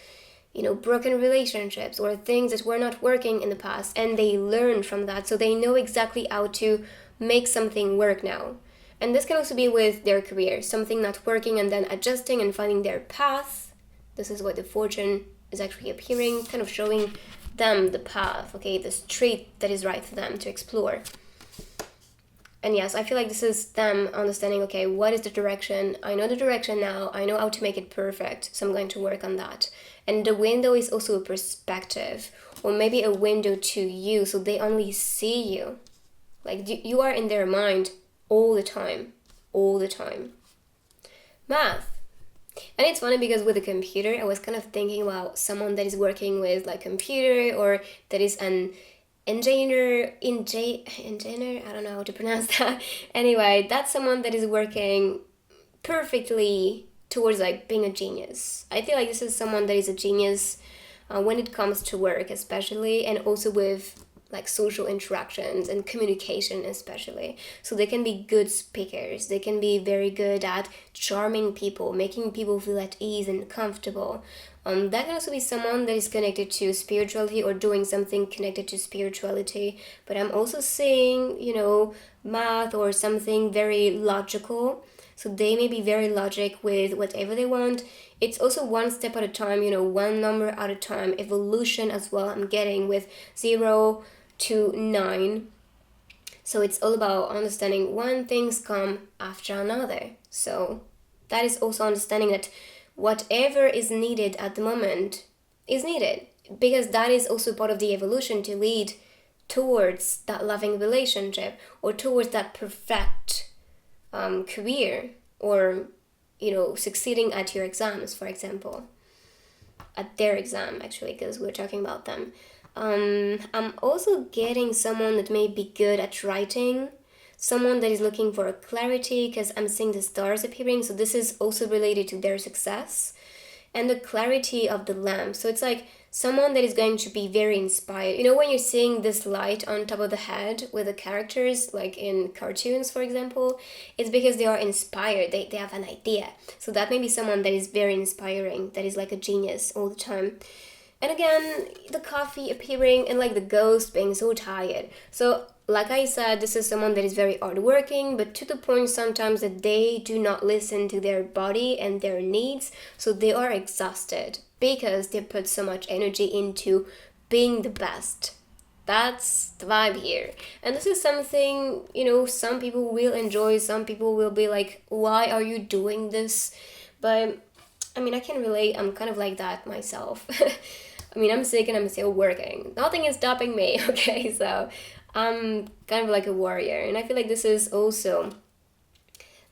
broken relationships or things that were not working in the past, and they learned from that. So they know exactly how to make something work now. And this can also be with their career, something not working and then adjusting and finding their path. This is what the fortune is actually appearing, kind of showing them the path, okay, the street that is right for them to explore. And yes, I feel like this is them understanding, okay, what is the direction? I know the direction now. I know how to make it perfect, so I'm going to work on that. And the window is also a perspective, or maybe a window to you, so they only see you. Like, you are in their mind all the time. Math. And it's funny because with the computer, I was kind of thinking about someone that is working with like computer, or that is an engineer, I don't know how to pronounce that. Anyway, that's someone that is working perfectly towards like being a genius. I feel like this is someone that is a genius when it comes to work especially, and also with like social interactions and communication especially. So they can be good speakers. They can be very good at charming people, making people feel at ease and comfortable. That can also be someone that is connected to spirituality or doing something connected to spirituality. But I'm also seeing, math or something very logical. So they may be very logic with whatever they want. It's also one step at a time, one number at a time. Evolution as well, I'm getting with 0 to 9. So it's all about understanding when things come after another. So that is also understanding that whatever is needed at the moment is needed, because that is also part of the evolution to lead towards that loving relationship or towards that perfect career, or succeeding at your exams, for example, at their exam actually, because we're talking about them. I'm also getting someone that may be good at writing, someone that is looking for clarity, because I'm seeing the stars appearing, so this is also related to their success, and the clarity of the lamp. So it's like someone that is going to be very inspired. When you're seeing this light on top of the head with the characters, like in cartoons, for example, it's because they are inspired. They have an idea. So that may be someone that is very inspiring, that is like a genius all the time. And again, the coffee appearing and like the ghost being so tired. So like I said, this is someone that is very hardworking, but to the point sometimes that they do not listen to their body and their needs. So they are exhausted because they put so much energy into being the best. That's the vibe here. And this is something, some people will enjoy, some people will be like, why are you doing this? But I mean, I can relate. I'm kind of like that myself. I mean, I'm sick and I'm still working. Nothing is stopping me, okay? So I'm kind of like a warrior. And I feel like this is also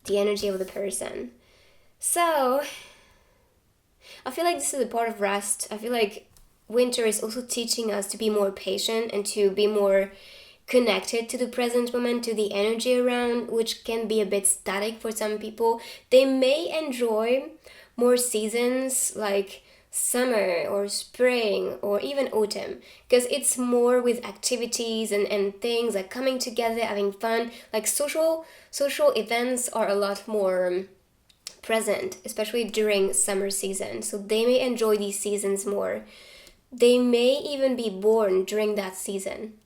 the energy of the person. So I feel like this is a part of rest. I feel like winter is also teaching us to be more patient and to be more connected to the present moment, to the energy around, which can be a bit static for some people. They may enjoy more seasons like summer or spring or even autumn, because it's more with activities and things like coming together, having fun. Like social events are a lot more present, especially during summer season, so they may enjoy these seasons more. They may even be born during that season.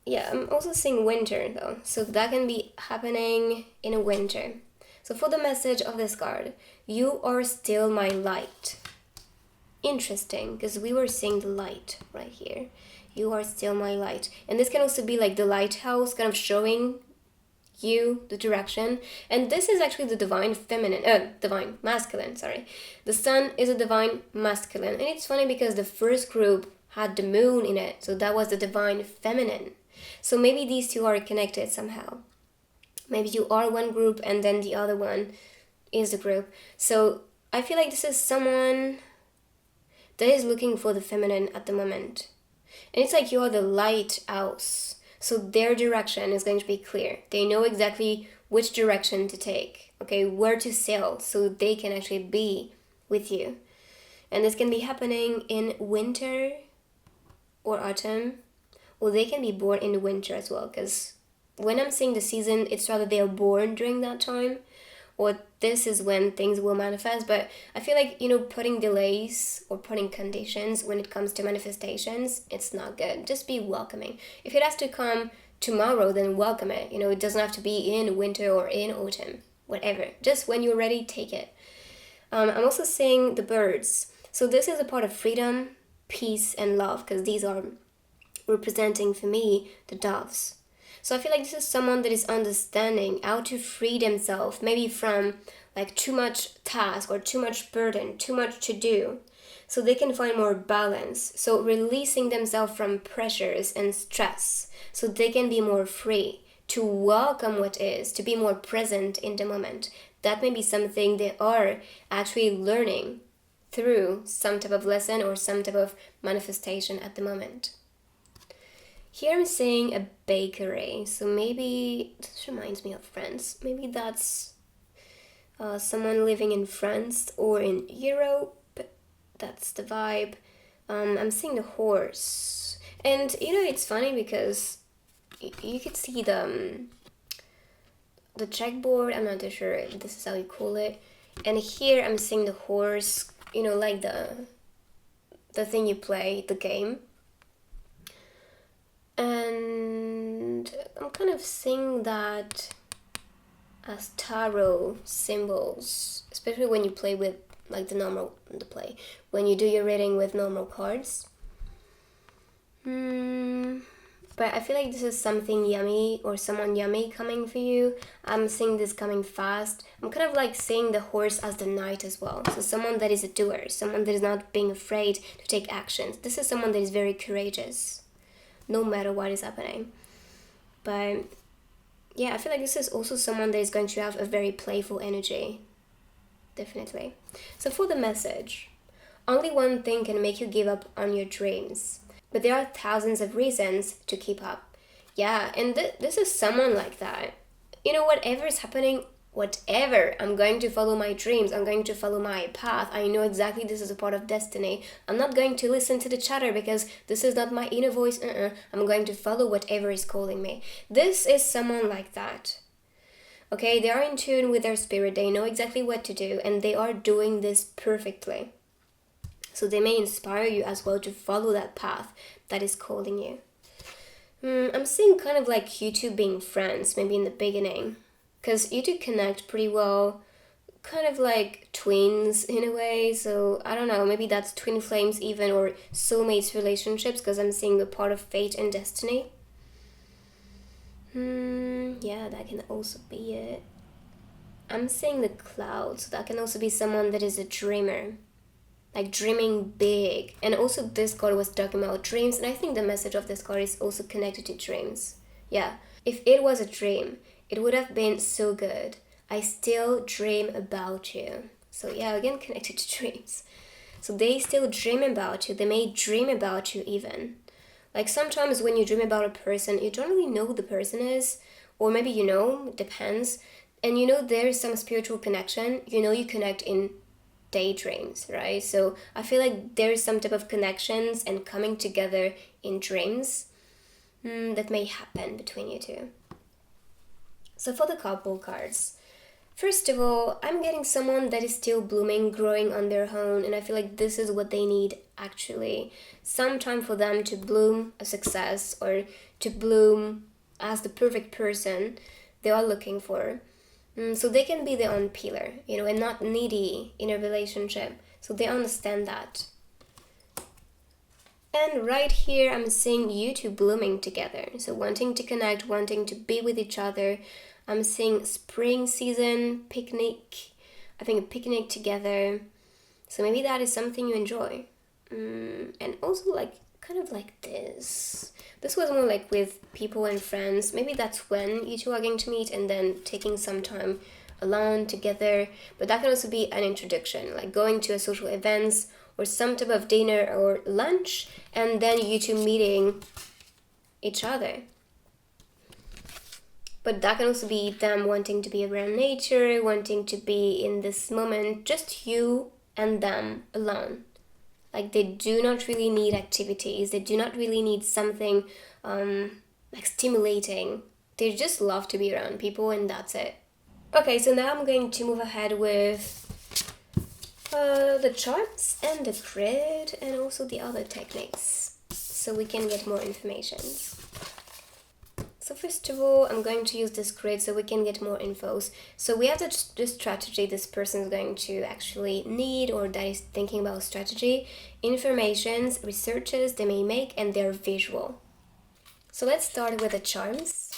I'm also seeing winter though, so that can be happening in a winter. So for the message of this card, you are still my light. Interesting, because we were seeing the light right here. You are still my light. And this can also be like the lighthouse kind of showing you the direction. And this is actually the divine masculine, sorry. The sun is a divine masculine. And it's funny because the first group had the moon in it, so that was the divine feminine. So maybe these two are connected somehow. Maybe you are one group and then the other one is the group. So I feel like this is someone that is looking for the feminine at the moment. And it's like you are the lighthouse. So their direction is going to be clear. They know exactly which direction to take, okay, where to sail, so they can actually be with you. And this can be happening in winter or autumn, or they can be born in the winter as well, because when I'm seeing the season, it's rather they are born during that time, or this is when things will manifest. But I feel like, putting delays or putting conditions when it comes to manifestations, it's not good. Just be welcoming. If it has to come tomorrow, then welcome it. It doesn't have to be in winter or in autumn, whatever. Just when you're ready, take it. I'm also seeing the birds. So this is a part of freedom, peace, and love, because these are representing for me the doves. So I feel like this is someone that is understanding how to free themselves, maybe from like too much task or too much burden, too much to do, so they can find more balance. So releasing themselves from pressures and stress, so they can be more free to welcome what is, to be more present in the moment. That may be something they are actually learning through some type of lesson or some type of manifestation at the moment. Here I'm seeing a bakery, so maybe this reminds me of France. Maybe that's someone living in France or in Europe. That's the vibe. I'm seeing the horse, and it's funny because you could see the checkboard. I'm not too sure if this is how you call it. And here I'm seeing the horse. Like the thing you play, the game. And I'm kind of seeing that as tarot symbols, especially when you play with like when you do your reading with normal cards. But I feel like this is something yummy or someone yummy coming for you. I'm seeing this coming fast. I'm kind of like seeing the horse as the knight as well. So someone that is a doer, someone that is not being afraid to take actions. This is someone that is very courageous, no matter what is happening. But yeah, I feel like this is also someone that is going to have a very playful energy. Definitely. So for the message, only one thing can make you give up on your dreams, but there are thousands of reasons to keep up. Yeah, and this is someone like that. Whatever is happening, whatever, I'm going to follow my dreams. I'm going to follow my path. I know exactly this is a part of destiny. I'm not going to listen to the chatter because this is not my inner voice. I'm going to follow whatever is calling me. This is someone like that. Okay, they are in tune with their spirit. They know exactly what to do, and they are doing this perfectly. So they may inspire you as well to follow that path that is calling you. I'm seeing kind of like you two being friends, maybe in the beginning. Because you two connect pretty well, kind of like twins in a way. So I don't know, maybe that's twin flames even, or soulmates relationships, because I'm seeing the part of fate and destiny. Yeah, that can also be it. I'm seeing the clouds. So that can also be someone that is a dreamer. Like dreaming big. And also this card was talking about dreams, and I think the message of this card is also connected to dreams. Yeah, if it was a dream, it would have been so good. I still dream about you. So yeah, again connected to dreams. So they still dream about you. They may dream about you even. Like sometimes when you dream about a person, you don't really know who the person is, or maybe you know, it depends. And you know there is some spiritual connection. You know you connect in daydreams, right? So I feel like there is some type of connections and coming together in dreams that may happen between you two. So for the couple cards, first of all, I'm getting someone that is still blooming, growing on their own, and I feel like this is what they need actually. Some time for them to bloom a success, or to bloom as the perfect person they are looking for. So they can be their own pillar, and not needy in a relationship. So they understand that. And right here, I'm seeing you two blooming together. So wanting to connect, wanting to be with each other. I'm seeing spring season, picnic. I think a picnic together. So maybe that is something you enjoy. And also kind of like this. This was more like with people and friends. Maybe that's when you two are going to meet, and then taking some time alone together. But that can also be an introduction, like going to a social events or some type of dinner or lunch, and then you two meeting each other. But that can also be them wanting to be around nature, wanting to be in this moment, just you and them alone. Like they do not really need activities. They do not really need something like stimulating. They just love to be around people, and that's it. Okay, so now I'm going to move ahead with the charts and the grid and also the other techniques, so we can get more information. So first of all, I'm going to use this grid so we can get more infos. So we have the strategy this person is going to actually need, or that is thinking about strategy, informations, researches they may make, and their visual. So let's start with the charms.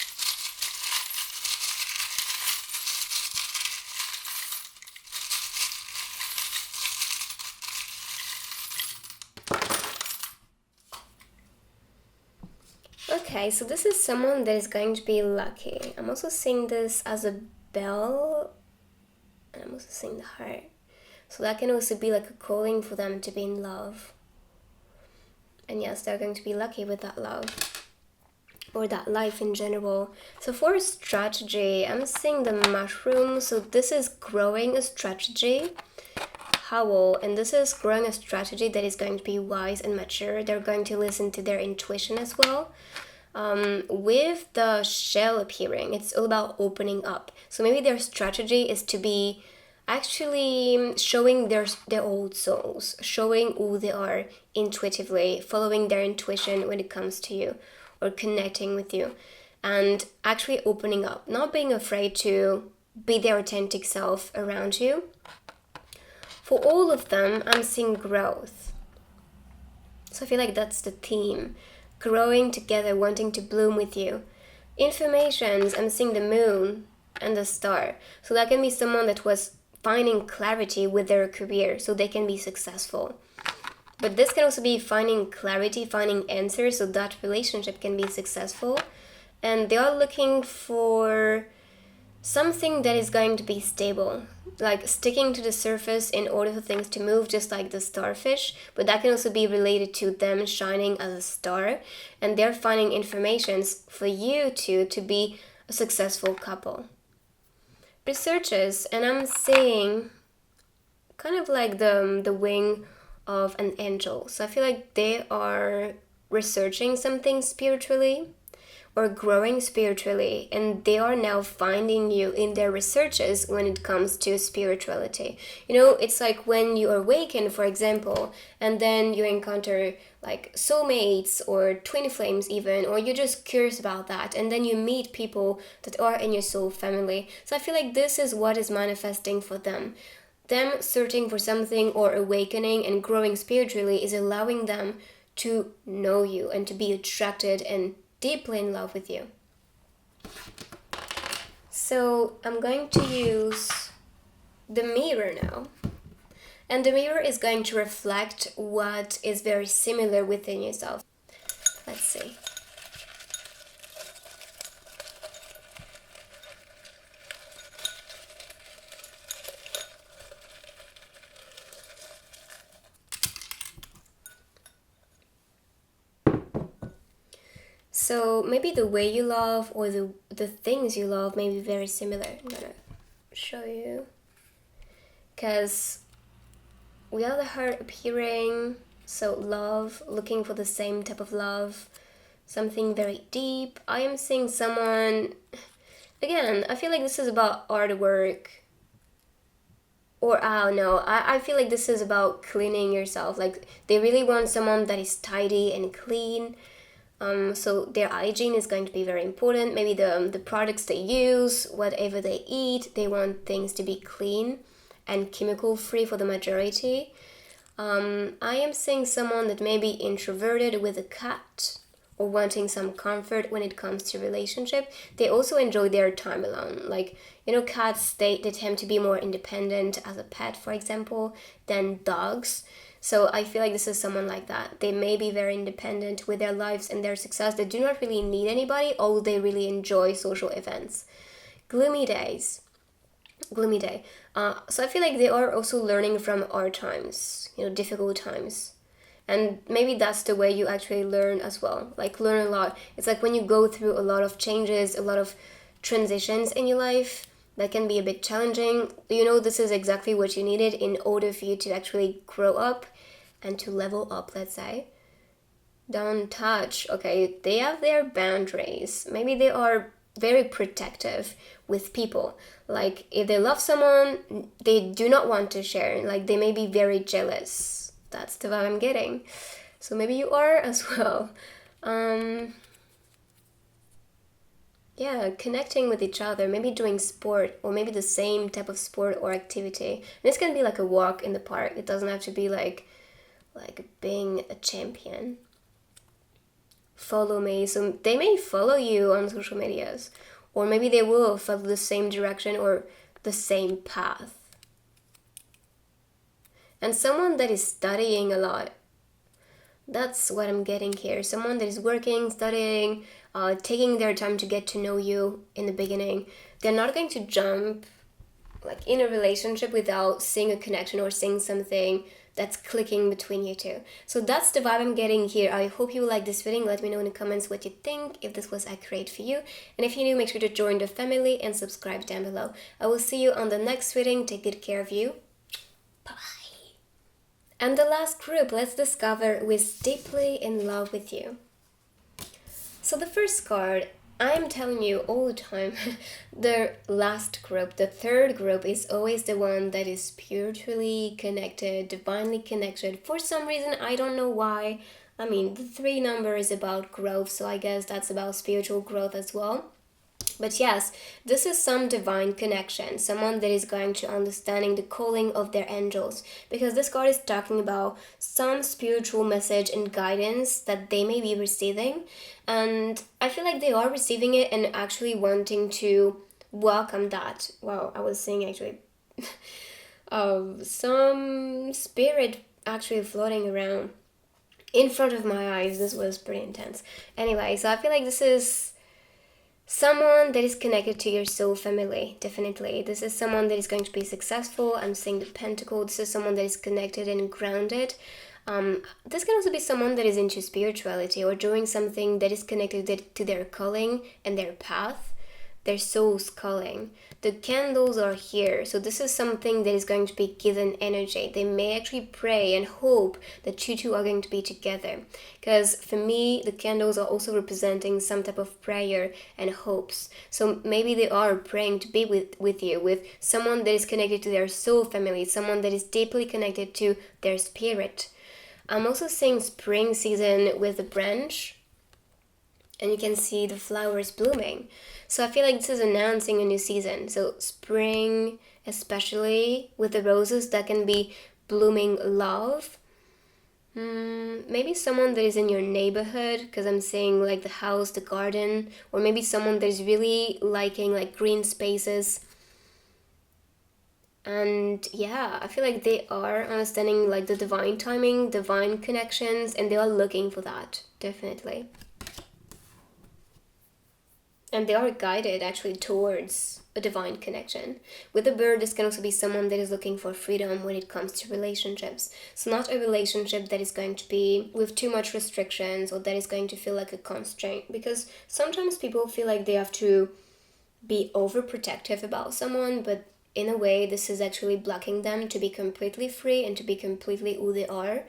Okay, so this is someone that is going to be lucky. I'm also seeing this as a bell, and I'm also seeing the heart. So that can also be like a calling for them to be in love. And yes, they're going to be lucky with that love, or that life in general. So for strategy, I'm seeing the mushroom. So this is growing a strategy. Howl, and this is growing a strategy that is going to be wise and mature. They're going to listen to their intuition as well. With the shell appearing, it's all about opening up. So maybe their strategy is to be actually showing their old souls, showing who they are intuitively, following their intuition when it comes to you, or connecting with you, and actually opening up, not being afraid to be their authentic self around you. For all of them, I'm seeing growth. So I feel like that's the theme. Growing together, wanting to bloom with you. Informations, I'm seeing the moon and the star. So that can be someone that was finding clarity with their career so they can be successful. But this can also be finding clarity, finding answers so that relationship can be successful. And they are looking for something that is going to be stable, like sticking to the surface in order for things to move, just like the starfish. But that can also be related to them shining as a star, and they're finding informations for you two to be a successful couple. Researches, and I'm seeing kind of like the wing of an angel. So I feel like they are researching something spiritually, or growing spiritually, and they are now finding you in their researches when it comes to spirituality. You know, it's like when you awaken, for example, and then you encounter like soulmates or twin flames even, or you're just curious about that, and then you meet people that are in your soul family. So I feel like this is what is manifesting for them. Them searching for something or awakening and growing spiritually is allowing them to know you and to be attracted and deeply in love with you. So I'm going to use the mirror now. And the mirror is going to reflect what is very similar within yourself. Let's see. So maybe the way you love or the things you love may be very similar. I'm gonna show you. Because we have the heart appearing, so love, looking for the same type of love, something very deep. I am seeing someone, again, I feel like this is about artwork. Or I don't know, I feel like this is about cleaning yourself. Like they really want someone that is tidy and clean. So their hygiene is going to be very important. Maybe the products they use, whatever they eat, they want things to be clean and chemical free for the majority. I am seeing someone that may be introverted with a cat or wanting some comfort when it comes to relationship. They also enjoy their time alone. Like, you know, cats, they tend to be more independent as a pet, for example, than dogs. So I feel like this is someone like that. They may be very independent with their lives and their success. They do not really need anybody, although they really enjoy social events. Gloomy days. Gloomy day. So I feel like they are also learning from our times, you know, difficult times. And maybe that's the way you actually learn as well. Like learn a lot. It's like when you go through a lot of changes, a lot of transitions in your life, that can be a bit challenging. You know, this is exactly what you needed in order for you to actually grow up and to level up, let's say. Don't touch. Okay, they have their boundaries. Maybe they are very protective with people. Like if they love someone, they do not want to share. Like they may be very jealous. That's the vibe I'm getting. So maybe you are as well. Yeah, connecting with each other, maybe doing sport or maybe the same type of sport or activity. And it's gonna be like a walk in the park. It doesn't have to be like being a champion. Follow me. So they may follow you on social medias, or maybe they will follow the same direction or the same path. And someone that is studying a lot. That's what I'm getting here. Someone that is working, studying, taking their time to get to know you in the beginning. They're not going to jump like in a relationship without seeing a connection or seeing something that's clicking between you two. So that's the vibe I'm getting here. I hope you like this reading. Let me know in the comments what you think, if this was accurate for you. And if you're new, make sure to join the family and subscribe down below. I will see you on the next reading. Take good care of you. Bye. And the last group, let's discover who is deeply in love with you. So the first card, I am telling you all the time, the last group, the third group is always the one that is spiritually connected, divinely connected. For some reason, I don't know why. I mean, the 3 number is about growth, so I guess that's about spiritual growth as well. But yes, this is some divine connection, someone that is going to understanding the calling of their angels, because this card is talking about some spiritual message and guidance that they may be receiving, and I feel like they are receiving it and actually wanting to welcome that. Wow, I was seeing actually some spirit actually floating around in front of my eyes. This was pretty intense. Anyway, so I feel like this is someone that is connected to your soul family, definitely. This is someone that is going to be successful. I'm seeing the pentacle. This is someone that is connected and grounded. This can also be someone that is into spirituality or doing something that is connected to their calling and their path. their souls calling. The candles are here, so this is something that is going to be given energy. They may actually pray and hope that you two are going to be together. Because for me, the candles are also representing some type of prayer and hopes. So maybe they are praying to be with you, with someone that is connected to their soul family, someone that is deeply connected to their spirit. I'm also seeing spring season with the branch, and you can see the flowers blooming. So I feel like this is announcing a new season. So spring, especially with the roses, that can be blooming love. Maybe someone that is in your neighborhood, because I'm seeing like the house, the garden, or maybe someone that is really liking like green spaces. And yeah, I feel like they are understanding like the divine timing, divine connections, and they are looking for that, definitely. And they are guided actually towards a divine connection. With a bird, this can also be someone that is looking for freedom when it comes to relationships. So not a relationship that is going to be with too much restrictions or that is going to feel like a constraint. Because sometimes people feel like they have to be overprotective about someone, but in a way, this is actually blocking them to be completely free and to be completely who they are,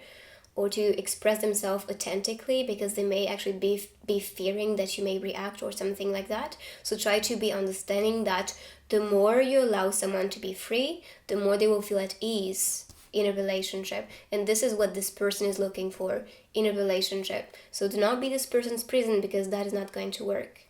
or to express themselves authentically, because they may actually be fearing that you may react or something like that. So try to be understanding that the more you allow someone to be free, the more they will feel at ease in a relationship. And this is what this person is looking for in a relationship. So do not be this person's prison, because that is not going to work.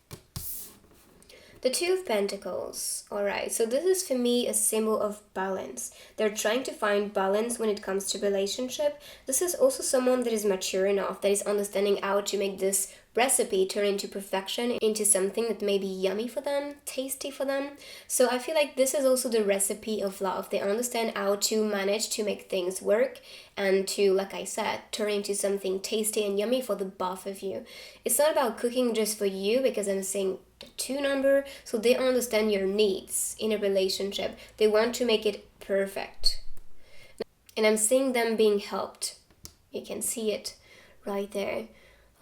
The Two of Pentacles. Alright, so this is for me a symbol of balance. They're trying to find balance when it comes to relationship. This is also someone that is mature enough, that is understanding how to make this recipe turn into perfection, into something that may be yummy for them, tasty for them. So I feel like this is also the recipe of love. They understand how to manage to make things work and to, like I said, turn into something tasty and yummy for the both of you. It's not about cooking just for you, because I'm saying 2 number, so they understand your needs in a relationship. They want to make it perfect. And I'm seeing them being helped. You can see it right there.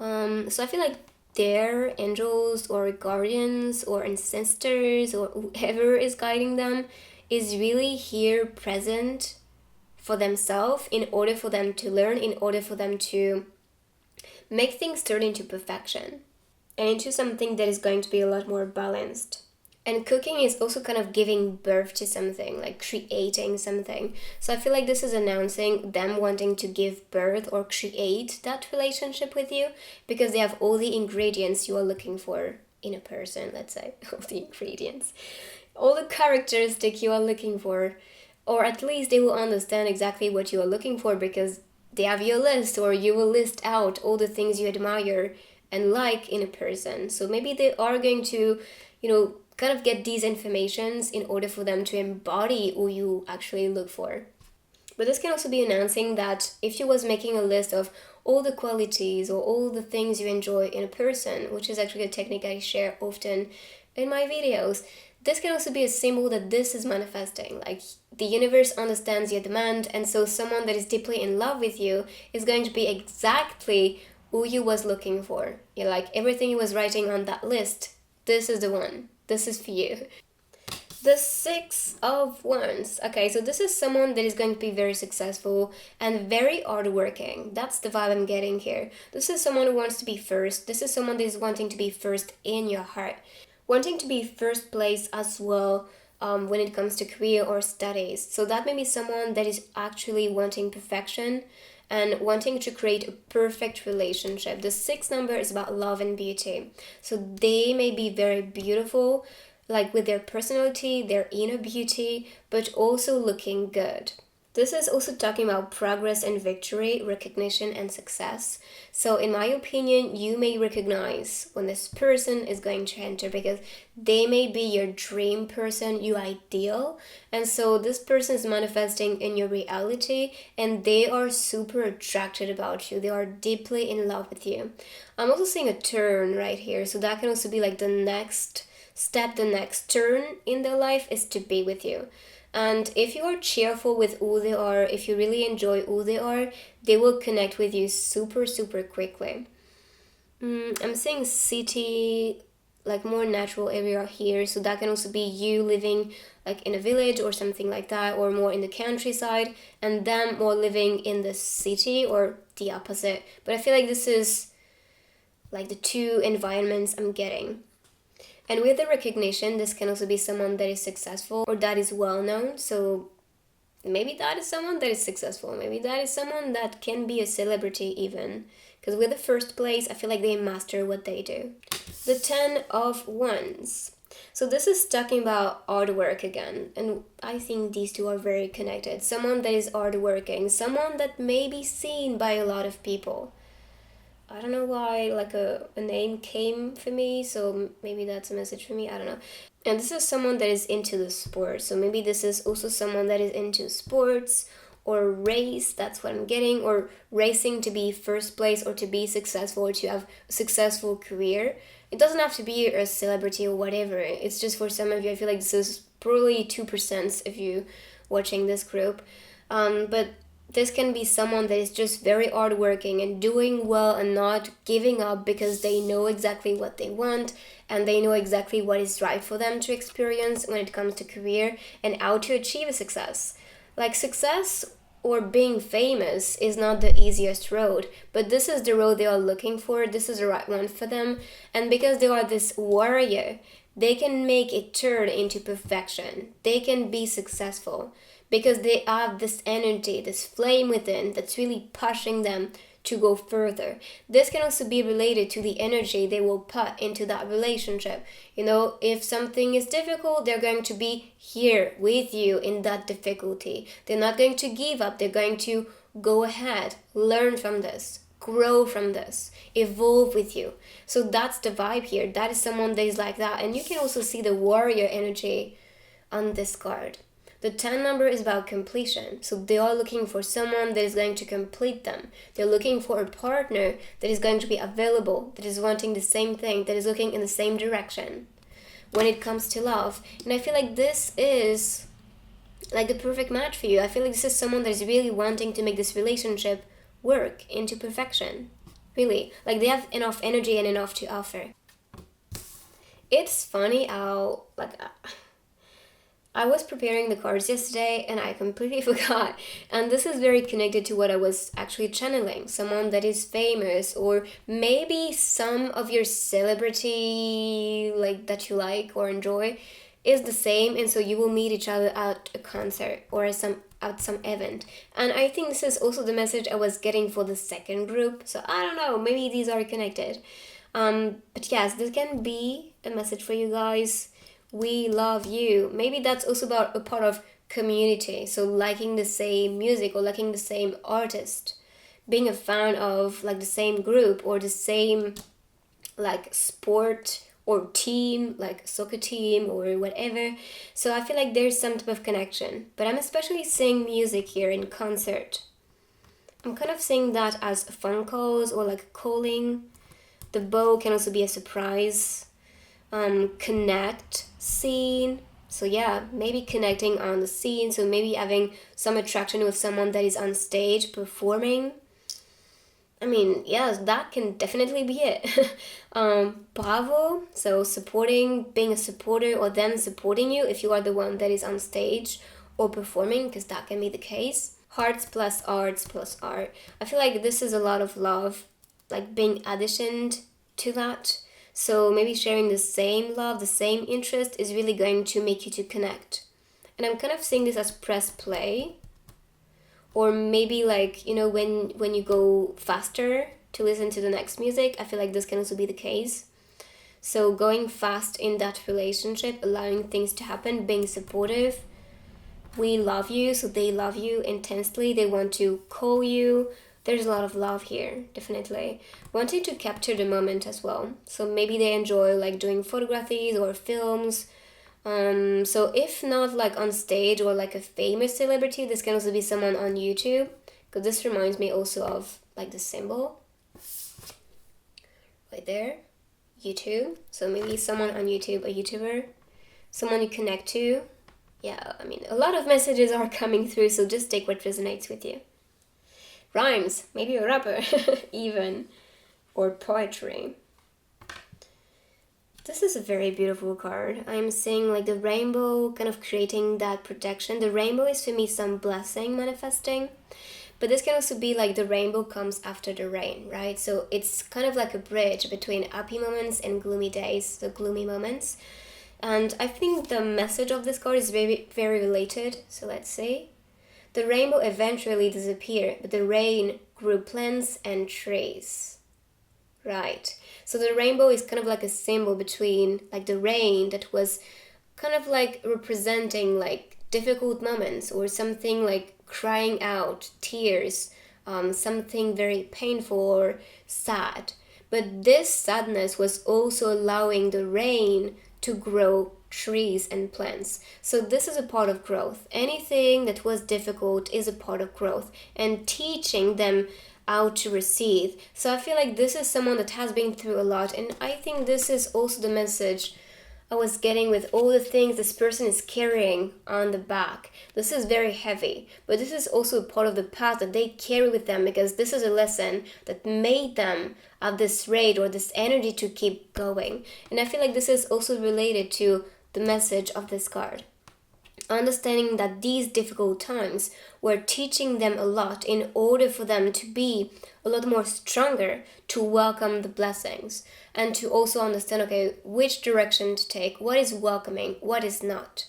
So I feel like their angels or guardians or ancestors or whoever is guiding them is really here present for themselves, in order for them to learn, in order for them to make things turn into perfection and into something that is going to be a lot more balanced. And cooking is also kind of giving birth to something, like creating something. So I feel like this is announcing them wanting to give birth or create that relationship with you, because they have all the ingredients you are looking for in a person, let's say. All the ingredients. All the characteristics you are looking for. Or at least they will understand exactly what you are looking for, because they have your list, or you will list out all the things you admire and like in a person. So maybe they are going to, kind of get these informations in order for them to embody who you actually look for. But this can also be announcing that if you was making a list of all the qualities or all the things you enjoy in a person, which is actually a technique I share often in my videos, this can also be a symbol that this is manifesting. Like the universe understands your demand, and so someone that is deeply in love with you is going to be exactly who you was looking for. You're like everything you was writing on that list, this is the one. This is for you. The Six of Wands. Okay, so this is someone that is going to be very successful and very hardworking. That's the vibe I'm getting here. This is someone who wants to be first. This is someone that is wanting to be first in your heart. Wanting to be first place as well when it comes to career or studies. So that may be someone that is actually wanting perfection and wanting to create a perfect relationship. The 6 number is about love and beauty. So they may be very beautiful, like with their personality, their inner beauty, but also looking good. This is also talking about progress and victory, recognition and success. So in my opinion, you may recognize when this person is going to enter, because they may be your dream person, your ideal. And so this person is manifesting in your reality, and they are super attracted about you. They are deeply in love with you. I'm also seeing a turn right here. So that can also be like the next step, the next turn in their life is to be with you. And if you are cheerful with who they are, if you really enjoy who they are, they will connect with you super, super quickly. I'm seeing city, like more natural area here. So that can also be you living like in a village or something like that, or more in the countryside, and them more living in the city, or the opposite. But I feel like this is like the two environments I'm getting. And with the recognition, this can also be someone that is successful or that is well known. So maybe that is someone that is successful. Maybe that is someone that can be a celebrity even. Because with the first place, I feel like they master what they do. The 10 of Wands. So this is talking about artwork again. And I think these two are very connected. Someone that is artworking. Someone that may be seen by a lot of people. I don't know why like a name came for me, so maybe that's a message for me, I don't know. And this is someone that is into the sport, so maybe this is also someone that is into sports or race, that's what I'm getting, or racing to be first place or to be successful or to have a successful career. It doesn't have to be a celebrity or whatever, it's just for some of you, I feel like this is probably 2% of you watching this group. But this can be someone that is just very hardworking and doing well and not giving up because they know exactly what they want and they know exactly what is right for them to experience when it comes to career and how to achieve a success. Like success or being famous is not the easiest road, but this is the road they are looking for. This is the right one for them. And because they are this warrior, they can make it turn into perfection. They can be successful because they have this energy, this flame within that's really pushing them to go further. This can also be related to the energy they will put into that relationship. You know, if something is difficult, they're going to be here with you in that difficulty. They're not going to give up. They're going to go ahead, learn from this, grow from this, evolve with you. So that's the vibe here. That is someone that is like that. And you can also see the warrior energy on this card. The 10 number is about completion. So they are looking for someone that is going to complete them. They're looking for a partner that is going to be available, that is wanting the same thing, that is looking in the same direction when it comes to love. And I feel like this is like the perfect match for you. I feel like this is someone that is really wanting to make this relationship work into perfection. Really. Like they have enough energy and enough to offer. It's funny how like I was preparing the cards yesterday and I completely forgot. And this is very connected to what I was actually channeling. Someone that is famous, or maybe some of your celebrity like that you like or enjoy is the same, and so you will meet each other at a concert or at some event. And I think this is also the message I was getting for the second group. So I don't know, maybe these are connected. But yes, this can be a message for you guys. We love you. Maybe that's also about a part of community. So liking the same music or liking the same artist. Being a fan of like the same group or the same like sport or team, like soccer team or whatever. So I feel like there's some type of connection. But I'm especially seeing music here in concert. I'm kind of seeing that as phone calls or like calling. The bow can also be a surprise. Connect scene. So yeah, maybe connecting on the scene. So maybe having some attraction with someone that is on stage performing. I mean, yes, that can definitely be it. Bravo. So supporting, being a supporter or them supporting you if you are the one that is on stage or performing, because that can be the case. Hearts plus arts plus art. I feel like this is a lot of love, like being additioned to that. So maybe sharing the same love, the same interest is really going to make you to connect. And I'm kind of seeing this as press play. Or maybe like, you know, when you go faster to listen to the next music, I feel like this can also be the case. So going fast in that relationship, allowing things to happen, being supportive. We love you, so they love you intensely. They want to call you. There's a lot of love here, definitely. Wanting to capture the moment as well. So maybe they enjoy like doing photographies or films. So if not like on stage or like a famous celebrity, this can also be someone on YouTube. Because this reminds me also of like the symbol. Right there. YouTube. So maybe someone on YouTube, a YouTuber. Someone you connect to. Yeah, I mean, a lot of messages are coming through, so just take what resonates with you. Rhymes, maybe a rapper, even, or poetry. This is a very beautiful card. I'm seeing like the rainbow kind of creating that protection. The rainbow is for me some blessing manifesting. But this can also be like the rainbow comes after the rain, right? So it's kind of like a bridge between happy moments and gloomy days, the gloomy moments. And I think the message of this card is very, very related. So let's see. The rainbow eventually disappeared, but the rain grew plants and trees. Right. So the rainbow is kind of like a symbol between like the rain that was kind of like representing like difficult moments or something like crying out, tears, something very painful or sad. But this sadness was also allowing the rain to grow trees and plants. So this is a part of growth. Anything that was difficult is a part of growth and teaching them how to receive. So I feel like this is someone that has been through a lot, and I think this is also the message I was getting with all the things this person is carrying on the back. This is very heavy, but this is also a part of the past that they carry with them because this is a lesson that made them have this rage or this energy to keep going. And I feel like this is also related to the message of this card. Understanding that these difficult times were teaching them a lot in order for them to be a lot more stronger to welcome the blessings and to also understand, okay, which direction to take, what is welcoming, what is not.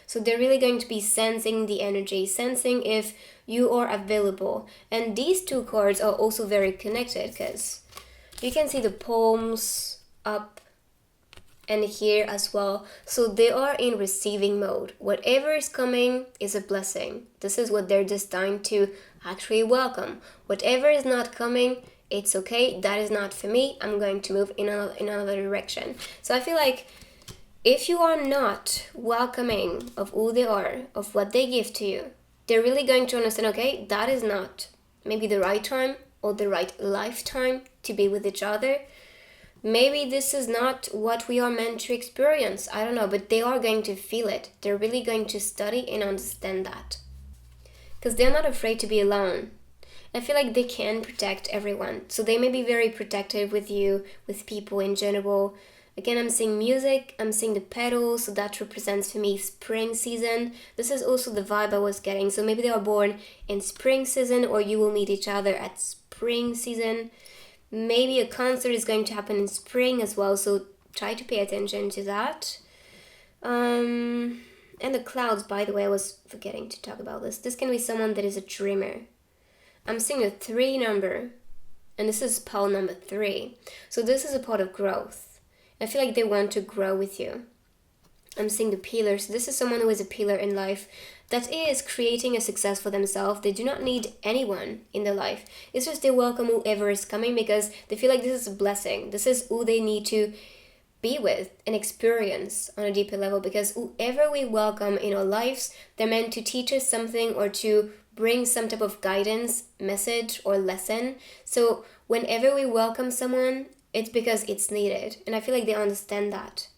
So they're really going to be sensing the energy, sensing if you are available. And these two cards are also very connected because you can see the palms up and here as well. So they are in receiving mode. Whatever is coming is a blessing. This is what they're destined to actually welcome. Whatever is not coming, it's okay. That is not for me. I'm going to move in another direction. So I feel like if you are not welcoming of who they are, of what they give to you, they're really going to understand, okay, that is not maybe the right time or the right lifetime to be with each other. Maybe this is not what we are meant to experience. I don't know, but they are going to feel it. They're really going to study and understand that. Because they're not afraid to be alone. I feel like they can protect everyone. So they may be very protective with you, with people in general. Again, I'm seeing music, I'm seeing the petals, so that represents for me spring season. This is also the vibe I was getting. So maybe they are born in spring season or you will meet each other at spring season. Maybe a concert is going to happen in spring as well, so try to pay attention to that. And the clouds, by the way, I was forgetting to talk about this. This can be someone that is a dreamer. I'm seeing a 3 number, and this is pile number 3. So this is a part of growth. I feel like they want to grow with you. I'm seeing the pillars. This is someone who is a pillar in life that is creating a success for themselves. They do not need anyone in their life. It's just they welcome whoever is coming because they feel like this is a blessing. This is who they need to be with and experience on a deeper level, because whoever we welcome in our lives, they're meant to teach us something or to bring some type of guidance, message, or lesson. So whenever we welcome someone, it's because it's needed. And I feel like they understand that.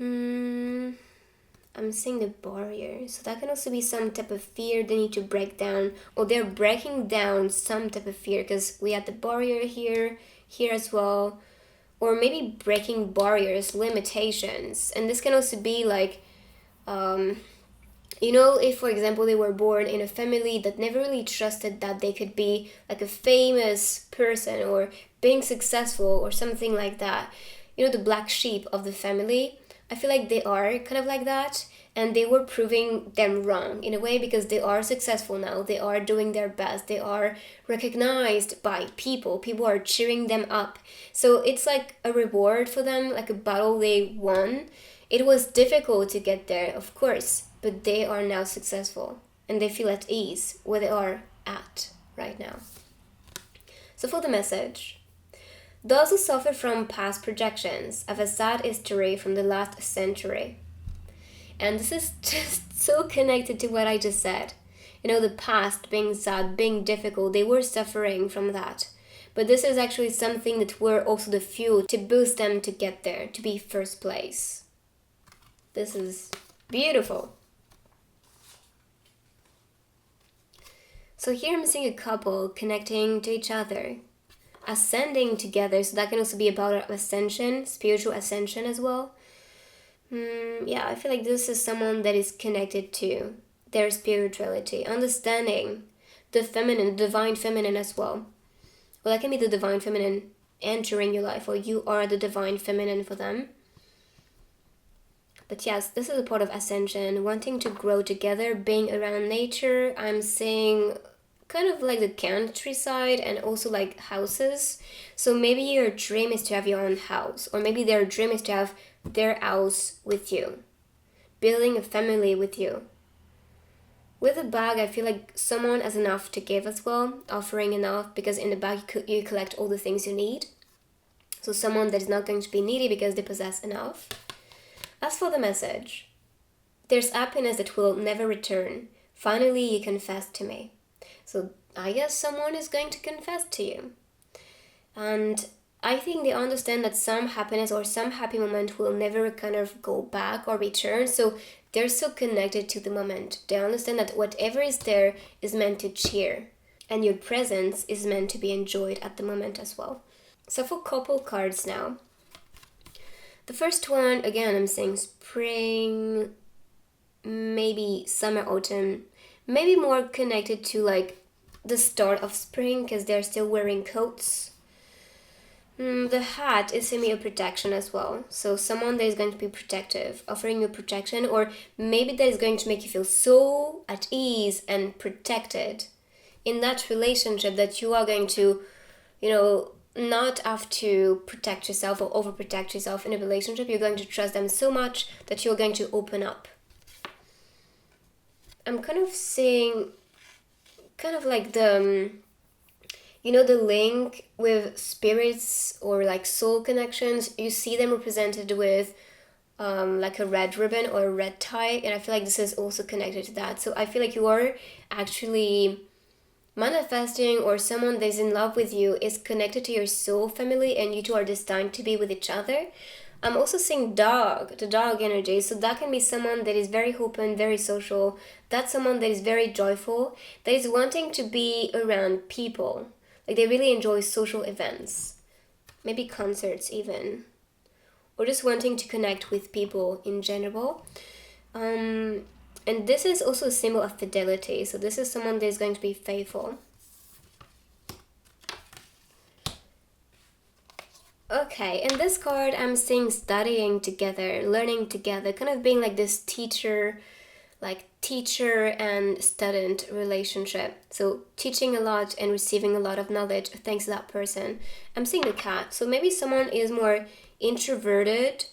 I'm seeing the barrier. So that can also be some type of fear they need to break down, or they're breaking down some type of fear, because we had the barrier here as well, or maybe breaking barriers, limitations. And this can also be like, if for example they were born in a family that never really trusted that they could be like a famous person or being successful or something like that. The black sheep of the family. I feel like they are kind of like that, and they were proving them wrong in a way, because they are successful now. They are doing their best. They are recognized by people. People are cheering them up. So it's like a reward for them, like a battle they won. It was difficult to get there, of course, but they are now successful and they feel at ease where they are at right now. So for the message, those who suffer from past projections have a sad history from the last century. And this is just so connected to what I just said. The past being sad, being difficult, they were suffering from that. But this is actually something that were also the fuel to boost them to get there, to be first place. This is beautiful. So here I'm seeing a couple connecting to each other. ascending together. So that can also be about ascension, spiritual ascension as well. Yeah, I feel like this is someone that is connected to their spirituality, understanding the feminine, divine feminine as well. Well, that can be the divine feminine entering your life, or you are the divine feminine for them. But yes, this is a part of ascension, wanting to grow together, being around nature. I'm seeing kind of like the countryside and also like houses. So maybe your dream is to have your own house, or maybe their dream is to have their house with you, building a family with you. With a bag, I feel like someone has enough to give as well, offering enough, because in the bag you collect all the things you need. So someone that is not going to be needy because they possess enough. As for the message, there's happiness that will never return. Finally, you confessed to me. So I guess someone is going to confess to you. And I think they understand that some happiness or some happy moment will never kind of go back or return. So they're so connected to the moment. They understand that whatever is there is meant to cheer. And your presence is meant to be enjoyed at the moment as well. So for couple cards now. The first one, again, I'm saying spring, maybe summer, autumn. Maybe more connected to like the start of spring because they're still wearing coats. The hat is a protection as well. So someone that is going to be protective, offering you protection, or maybe that is going to make you feel so at ease and protected in that relationship that you are going to, not have to protect yourself or overprotect yourself in a relationship. You're going to trust them so much that you're going to open up. I'm kind of seeing kind of like the the link with spirits or like soul connections. You see them represented with like a red ribbon or a red tie, and I feel like this is also connected to that. So I feel like you are actually manifesting, or someone that is in love with you is connected to your soul family, and you two are destined to be with each other. I'm also seeing the dog energy. So that can be someone that is very open, very social. That's someone that is very joyful, that is wanting to be around people. Like they really enjoy social events, maybe concerts even, or just wanting to connect with people in general. And this is also a symbol of fidelity. So this is someone that is going to be faithful. Okay, in this card, I'm seeing studying together, learning together, kind of being like this teacher and student relationship. So teaching a lot and receiving a lot of knowledge thanks to that person. I'm seeing the cat. So maybe someone is more introverted,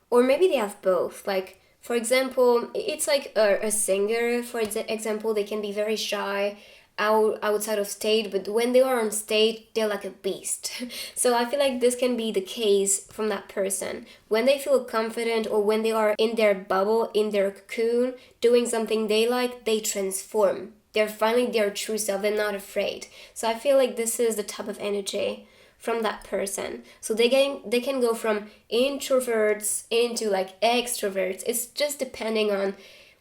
or maybe they have both. Like, for example, it's like a singer, for example, they can be very shy outside of stage, but when they are on stage, they're like a beast. So I feel like this can be the case from that person. When they feel confident, or when they are in their bubble, in their cocoon, doing something they like, they transform. They're finding their true self. They're not afraid. So I feel like this is the type of energy from that person. So they can go from introverts into like extroverts. It's just depending on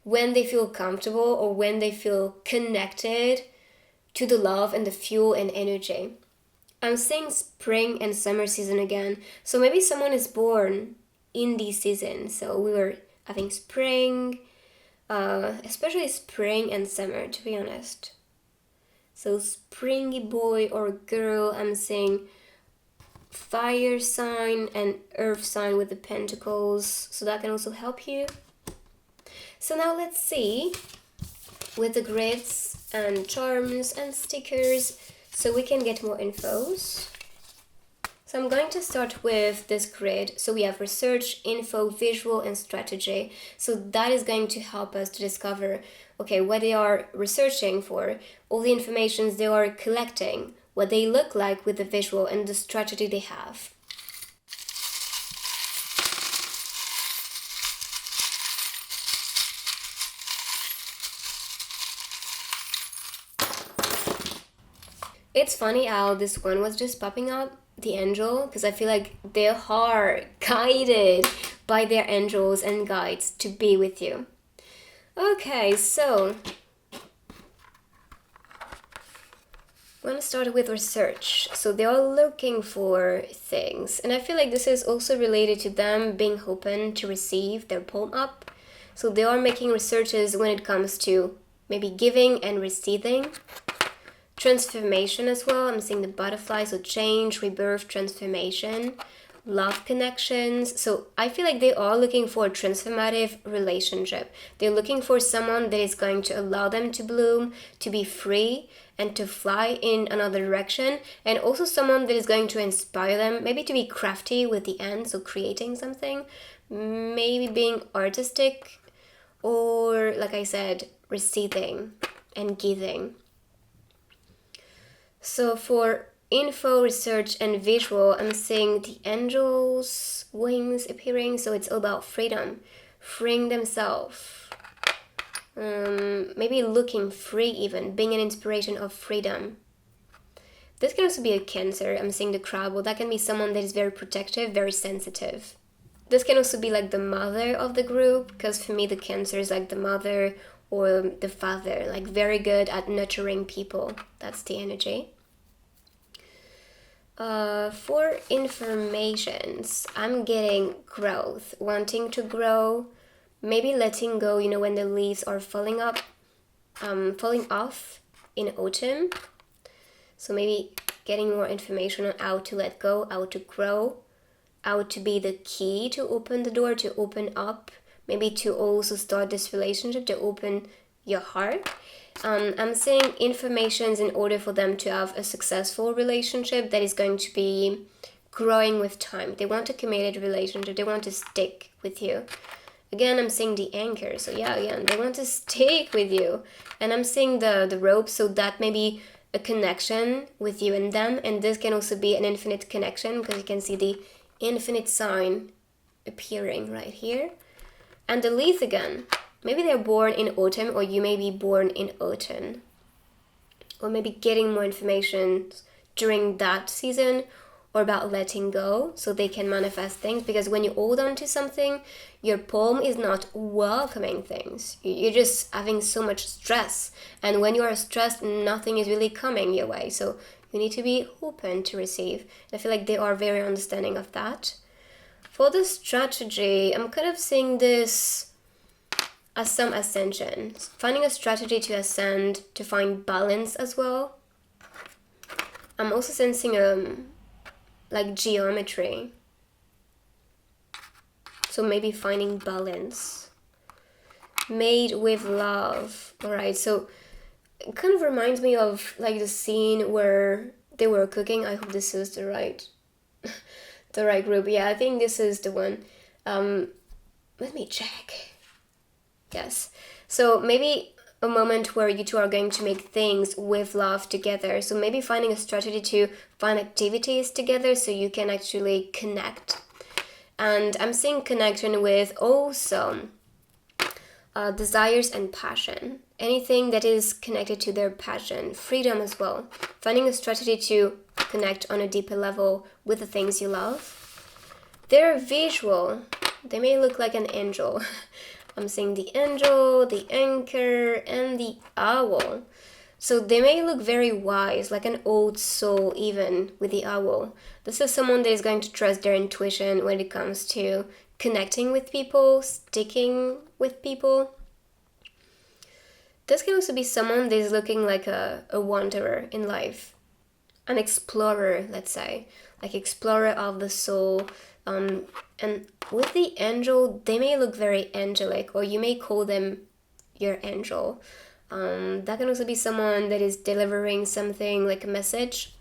when they feel comfortable or when they feel connected to the love and the fuel and energy. I'm saying spring and summer season again. So maybe someone is born in these seasons. So we were having spring, especially spring and summer, to be honest. So springy boy or girl, I'm saying fire sign and earth sign with the pentacles. So that can also help you. So now let's see with the grids and charms and stickers, so we can get more infos. So I'm going to start with this grid. So we have research, info, visual, and strategy. So that is going to help us to discover, okay, what they are researching for, all the informations they are collecting, what they look like with the visual, and the strategy they have. It's funny how this one was just popping up, the angel, because I feel like they are guided by their angels and guides to be with you. Okay, so I'm gonna start with research. So they are looking for things, and I feel like this is also related to them being open to receive their palm up. So they are making researches when it comes to maybe giving and receiving. Transformation as well. I'm seeing the butterfly, so change, rebirth, transformation, love connections. So I feel like they are looking for a transformative relationship. They're looking for someone that is going to allow them to bloom, to be free, and to fly in another direction, and also someone that is going to inspire them, maybe to be crafty with the end, so creating something, maybe being artistic, or like I said, receiving and giving. So for info, research, and visual, I'm seeing the angels' wings appearing, so it's all about freedom, freeing themselves. Maybe looking free even, being an inspiration of freedom. This can also be a Cancer. I'm seeing the crab. Well, that can be someone that is very protective, very sensitive. This can also be like the mother of the group, because for me the Cancer is like the mother or the father, like very good at nurturing people. That's the energy. For informations, I'm getting growth, wanting to grow, maybe letting go, you know, when the leaves are falling off in autumn. So maybe getting more information on how to let go, how to grow, how to be the key to open the door, to open up, maybe to also start this relationship, to open your heart. I'm saying informations in order for them to have a successful relationship that is going to be growing with time. They want a committed relationship. They want to stick with you. Again, I'm seeing the anchor. So yeah, again, they want to stick with you. And I'm seeing the rope, so that may be a connection with you and them. And this can also be an infinite connection, because you can see the infinite sign appearing right here. And the leaf again. Maybe they're born in autumn, or you may be born in autumn. Or maybe getting more information during that season, or about letting go so they can manifest things. Because when you hold on to something, your palm is not welcoming things. You're just having so much stress. And when you are stressed, nothing is really coming your way. So you need to be open to receive. I feel like they are very understanding of that. For the strategy, I'm kind of seeing this as some ascension. Finding a strategy to ascend, to find balance as well. I'm also sensing like geometry. So maybe finding balance. Made with love. Alright, so it kind of reminds me of like the scene where they were cooking. I hope this is the right the right group. Yeah, I think this is the one. Let me check. Yes. So maybe a moment where you two are going to make things with love together. So maybe finding a strategy to find activities together so you can actually connect. And I'm seeing connection with also desires and passion. Anything that is connected to their passion. Freedom as well. Finding a strategy to connect on a deeper level with the things you love. They're visual. They may look like an angel. I'm seeing the angel, the anchor, and the owl. So they may look very wise, like an old soul even with the owl. This is someone that is going to trust their intuition when it comes to connecting with people, sticking with people. This can also be someone that is looking like a wanderer in life. An explorer, let's say. Like explorer of the soul. And with the angel, they may look very angelic, or you may call them your angel. That can also be someone that is delivering something like a message,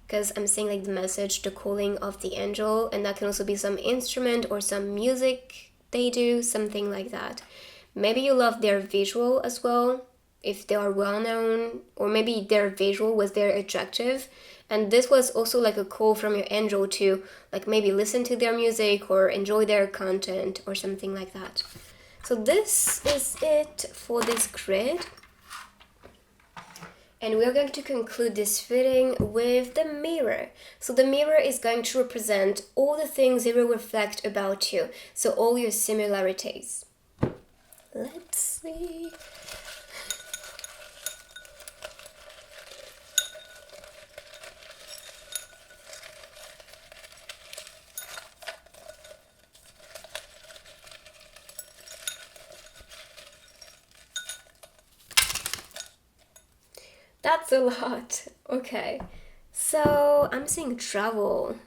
because I'm seeing like the message, the calling of the angel, and that can also be some instrument or some music they do, something like that. Maybe you love their visual as well, if they are well known, or maybe their visual was very attractive. And this was also like a call from your angel to like maybe listen to their music or enjoy their content or something like that. So this is it for this grid. And we're going to conclude this reading with the mirror. So the mirror is going to represent all the things it will reflect about you. So all your similarities. Let's see. That's a lot. Okay. So I'm seeing travel,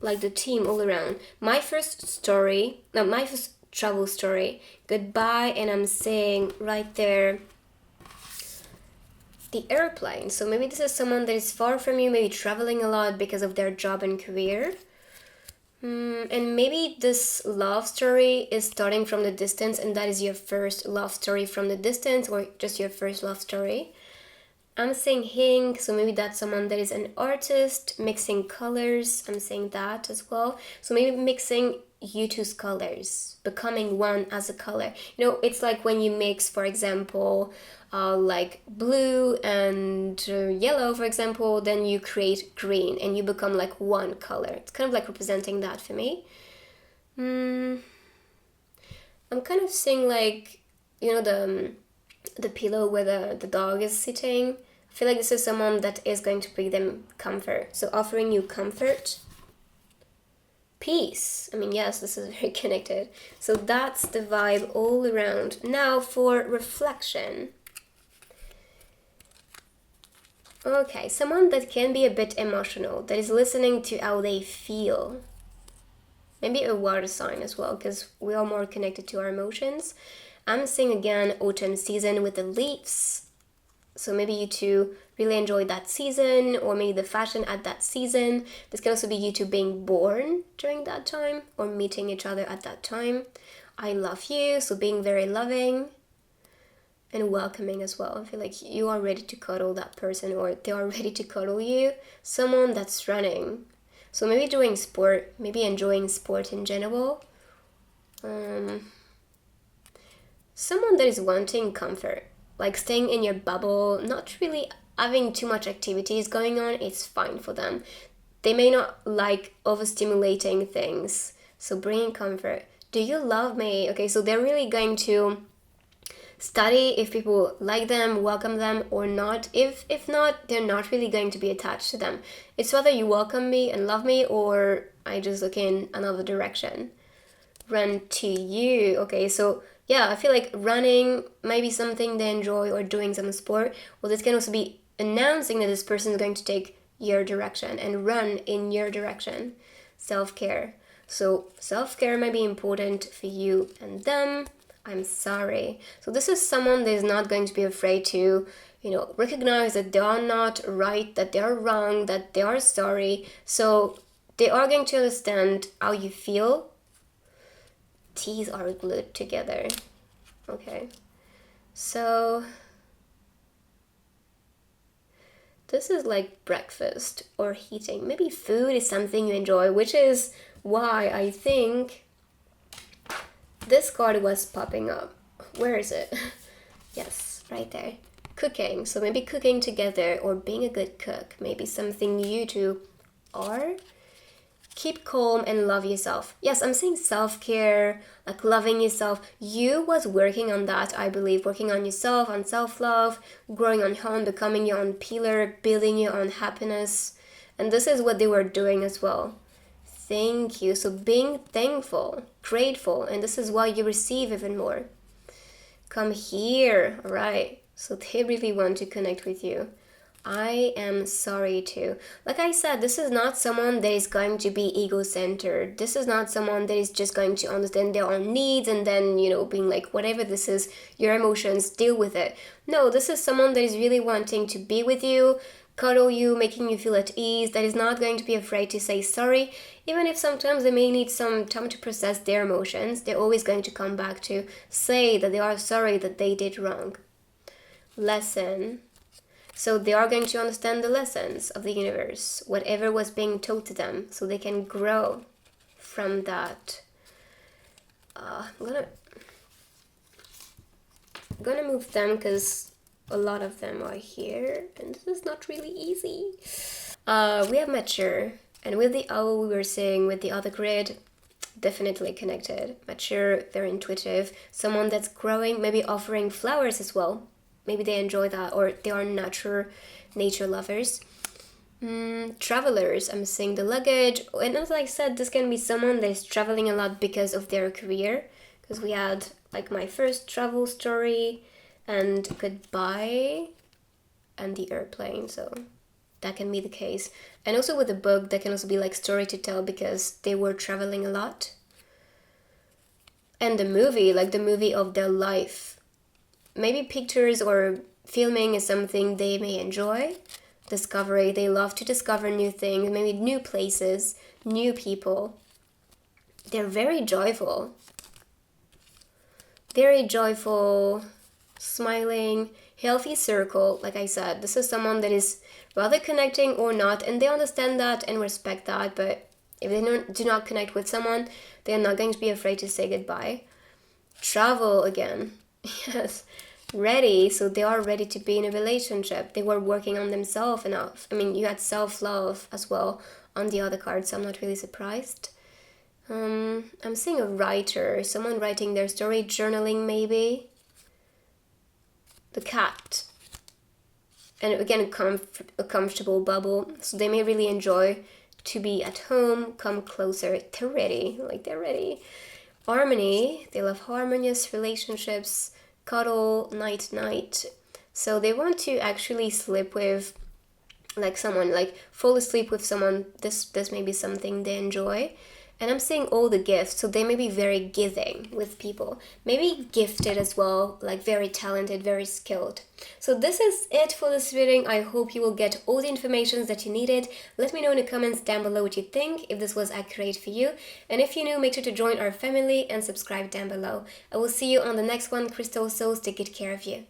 like the team all around. My first travel story, goodbye, and I'm seeing right there the airplane. So maybe this is someone that is far from you, maybe traveling a lot because of their job and career. And maybe this love story is starting from the distance, and that is your first love story from the distance, or just your first love story. I'm saying ink, so maybe that's someone that is an artist, mixing colors. I'm saying that as well. So maybe mixing you two's colors, becoming one as a color. You know, it's like when you mix, for example, like blue and yellow, for example, then you create green and you become like one color. It's kind of like representing that for me. I'm kind of seeing like, you know, the pillow where the dog is sitting. I feel like this is someone that is going to bring them comfort. So offering you comfort, peace. I mean, yes, this is very connected. So that's the vibe all around. Now for reflection. Okay, someone that can be a bit emotional, that is listening to how they feel. Maybe a water sign as well, because we are more connected to our emotions. I'm seeing again autumn season with the leaves. So maybe you two really enjoyed that season, or maybe the fashion at that season. This can also be you two being born during that time, or meeting each other at that time. I love you, so being very loving and welcoming as well. I feel like you are ready to cuddle that person, or they are ready to cuddle you. Someone that's running. So maybe doing sport, maybe enjoying sport in general. Someone that is wanting comfort, like staying in your bubble, not really having too much activities going on, it's fine for them. They may not like overstimulating things, so bringing comfort. Do you love me? Okay, so they're really going to study if people like them, welcome them or not. If not, they're not really going to be attached to them. It's whether you welcome me and love me, or I just look in another direction. Run to you. Okay, so yeah, I feel like running might be something they enjoy, or doing some sport. Well, this can also be announcing that this person is going to take your direction and run in your direction. Self-care. So self-care might be important for you and them. I'm sorry. So this is someone that is not going to be afraid to, you know, recognize that they are not right, that they are wrong, that they are sorry. So they are going to understand how you feel. T's are glued together. Okay. So this is like breakfast or heating. Maybe food is something you enjoy, which is why I think this card was popping up. Where is it? Yes, right there. Cooking. So maybe cooking together, or being a good cook. Maybe something you two are. Keep calm and love yourself. Yes, I'm saying self-care, like loving yourself. You was working on that, I believe. Working on yourself, on self-love, growing on your own, becoming your own pillar, building your own happiness. And this is what they were doing as well. Thank you. So being thankful, grateful, and this is why you receive even more. Come here. All right. So they really want to connect with you. I am sorry too. Like I said, this is not someone that is going to be ego-centered. This is not someone that is just going to understand their own needs and then, you know, being like, whatever this is, your emotions, deal with it. No, this is someone that is really wanting to be with you, cuddle you, making you feel at ease, that is not going to be afraid to say sorry. Even if sometimes they may need some time to process their emotions, they're always going to come back to say that they are sorry that they did wrong. Lesson. So they are going to understand the lessons of the universe, whatever was being taught to them, so they can grow from that. I'm gonna move them because a lot of them are here, and this is not really easy. We have mature, and with the owl we were saying with the other grid, definitely connected. Mature, very intuitive, someone that's growing, maybe offering flowers as well. Maybe they enjoy that, or they are nature lovers. Travelers, I'm seeing the luggage. And as I said, this can be someone that is traveling a lot because of their career. Because we had like my first travel story and goodbye. and the airplane, so that can be the case. And also with the book, that can also be like story to tell because they were traveling a lot. And the movie, like the movie of their life. Maybe pictures or filming is something they may enjoy. Discovery, they love to discover new things, maybe new places, new people. They're very joyful. Very joyful, smiling, healthy circle. Like I said, this is someone that is rather connecting or not, and they understand that and respect that, but if they do not connect with someone, they are not going to be afraid to say goodbye. Travel again. Yes. Ready, so they are ready to be in a relationship. They were working on themselves enough. I mean, you had self-love as well on the other card, so I'm not really surprised. I'm seeing a writer, someone writing their story, journaling maybe. The cat. And again, a comfortable bubble. So they may really enjoy to be at home, come closer. They're ready, like they're ready. Harmony, they love harmonious relationships, cuddle, night. So they want to actually sleep with like someone, like fall asleep with someone. This may be something they enjoy. And I'm seeing all the gifts, so they may be very giving with people. Maybe gifted as well, like very talented, very skilled. So this is it for this reading. I hope you will get all the information that you needed. Let me know in the comments down below what you think, if this was accurate for you. And if you're new, make sure to join our family and subscribe down below. I will see you on the next one. Crystal Souls, take good care of you.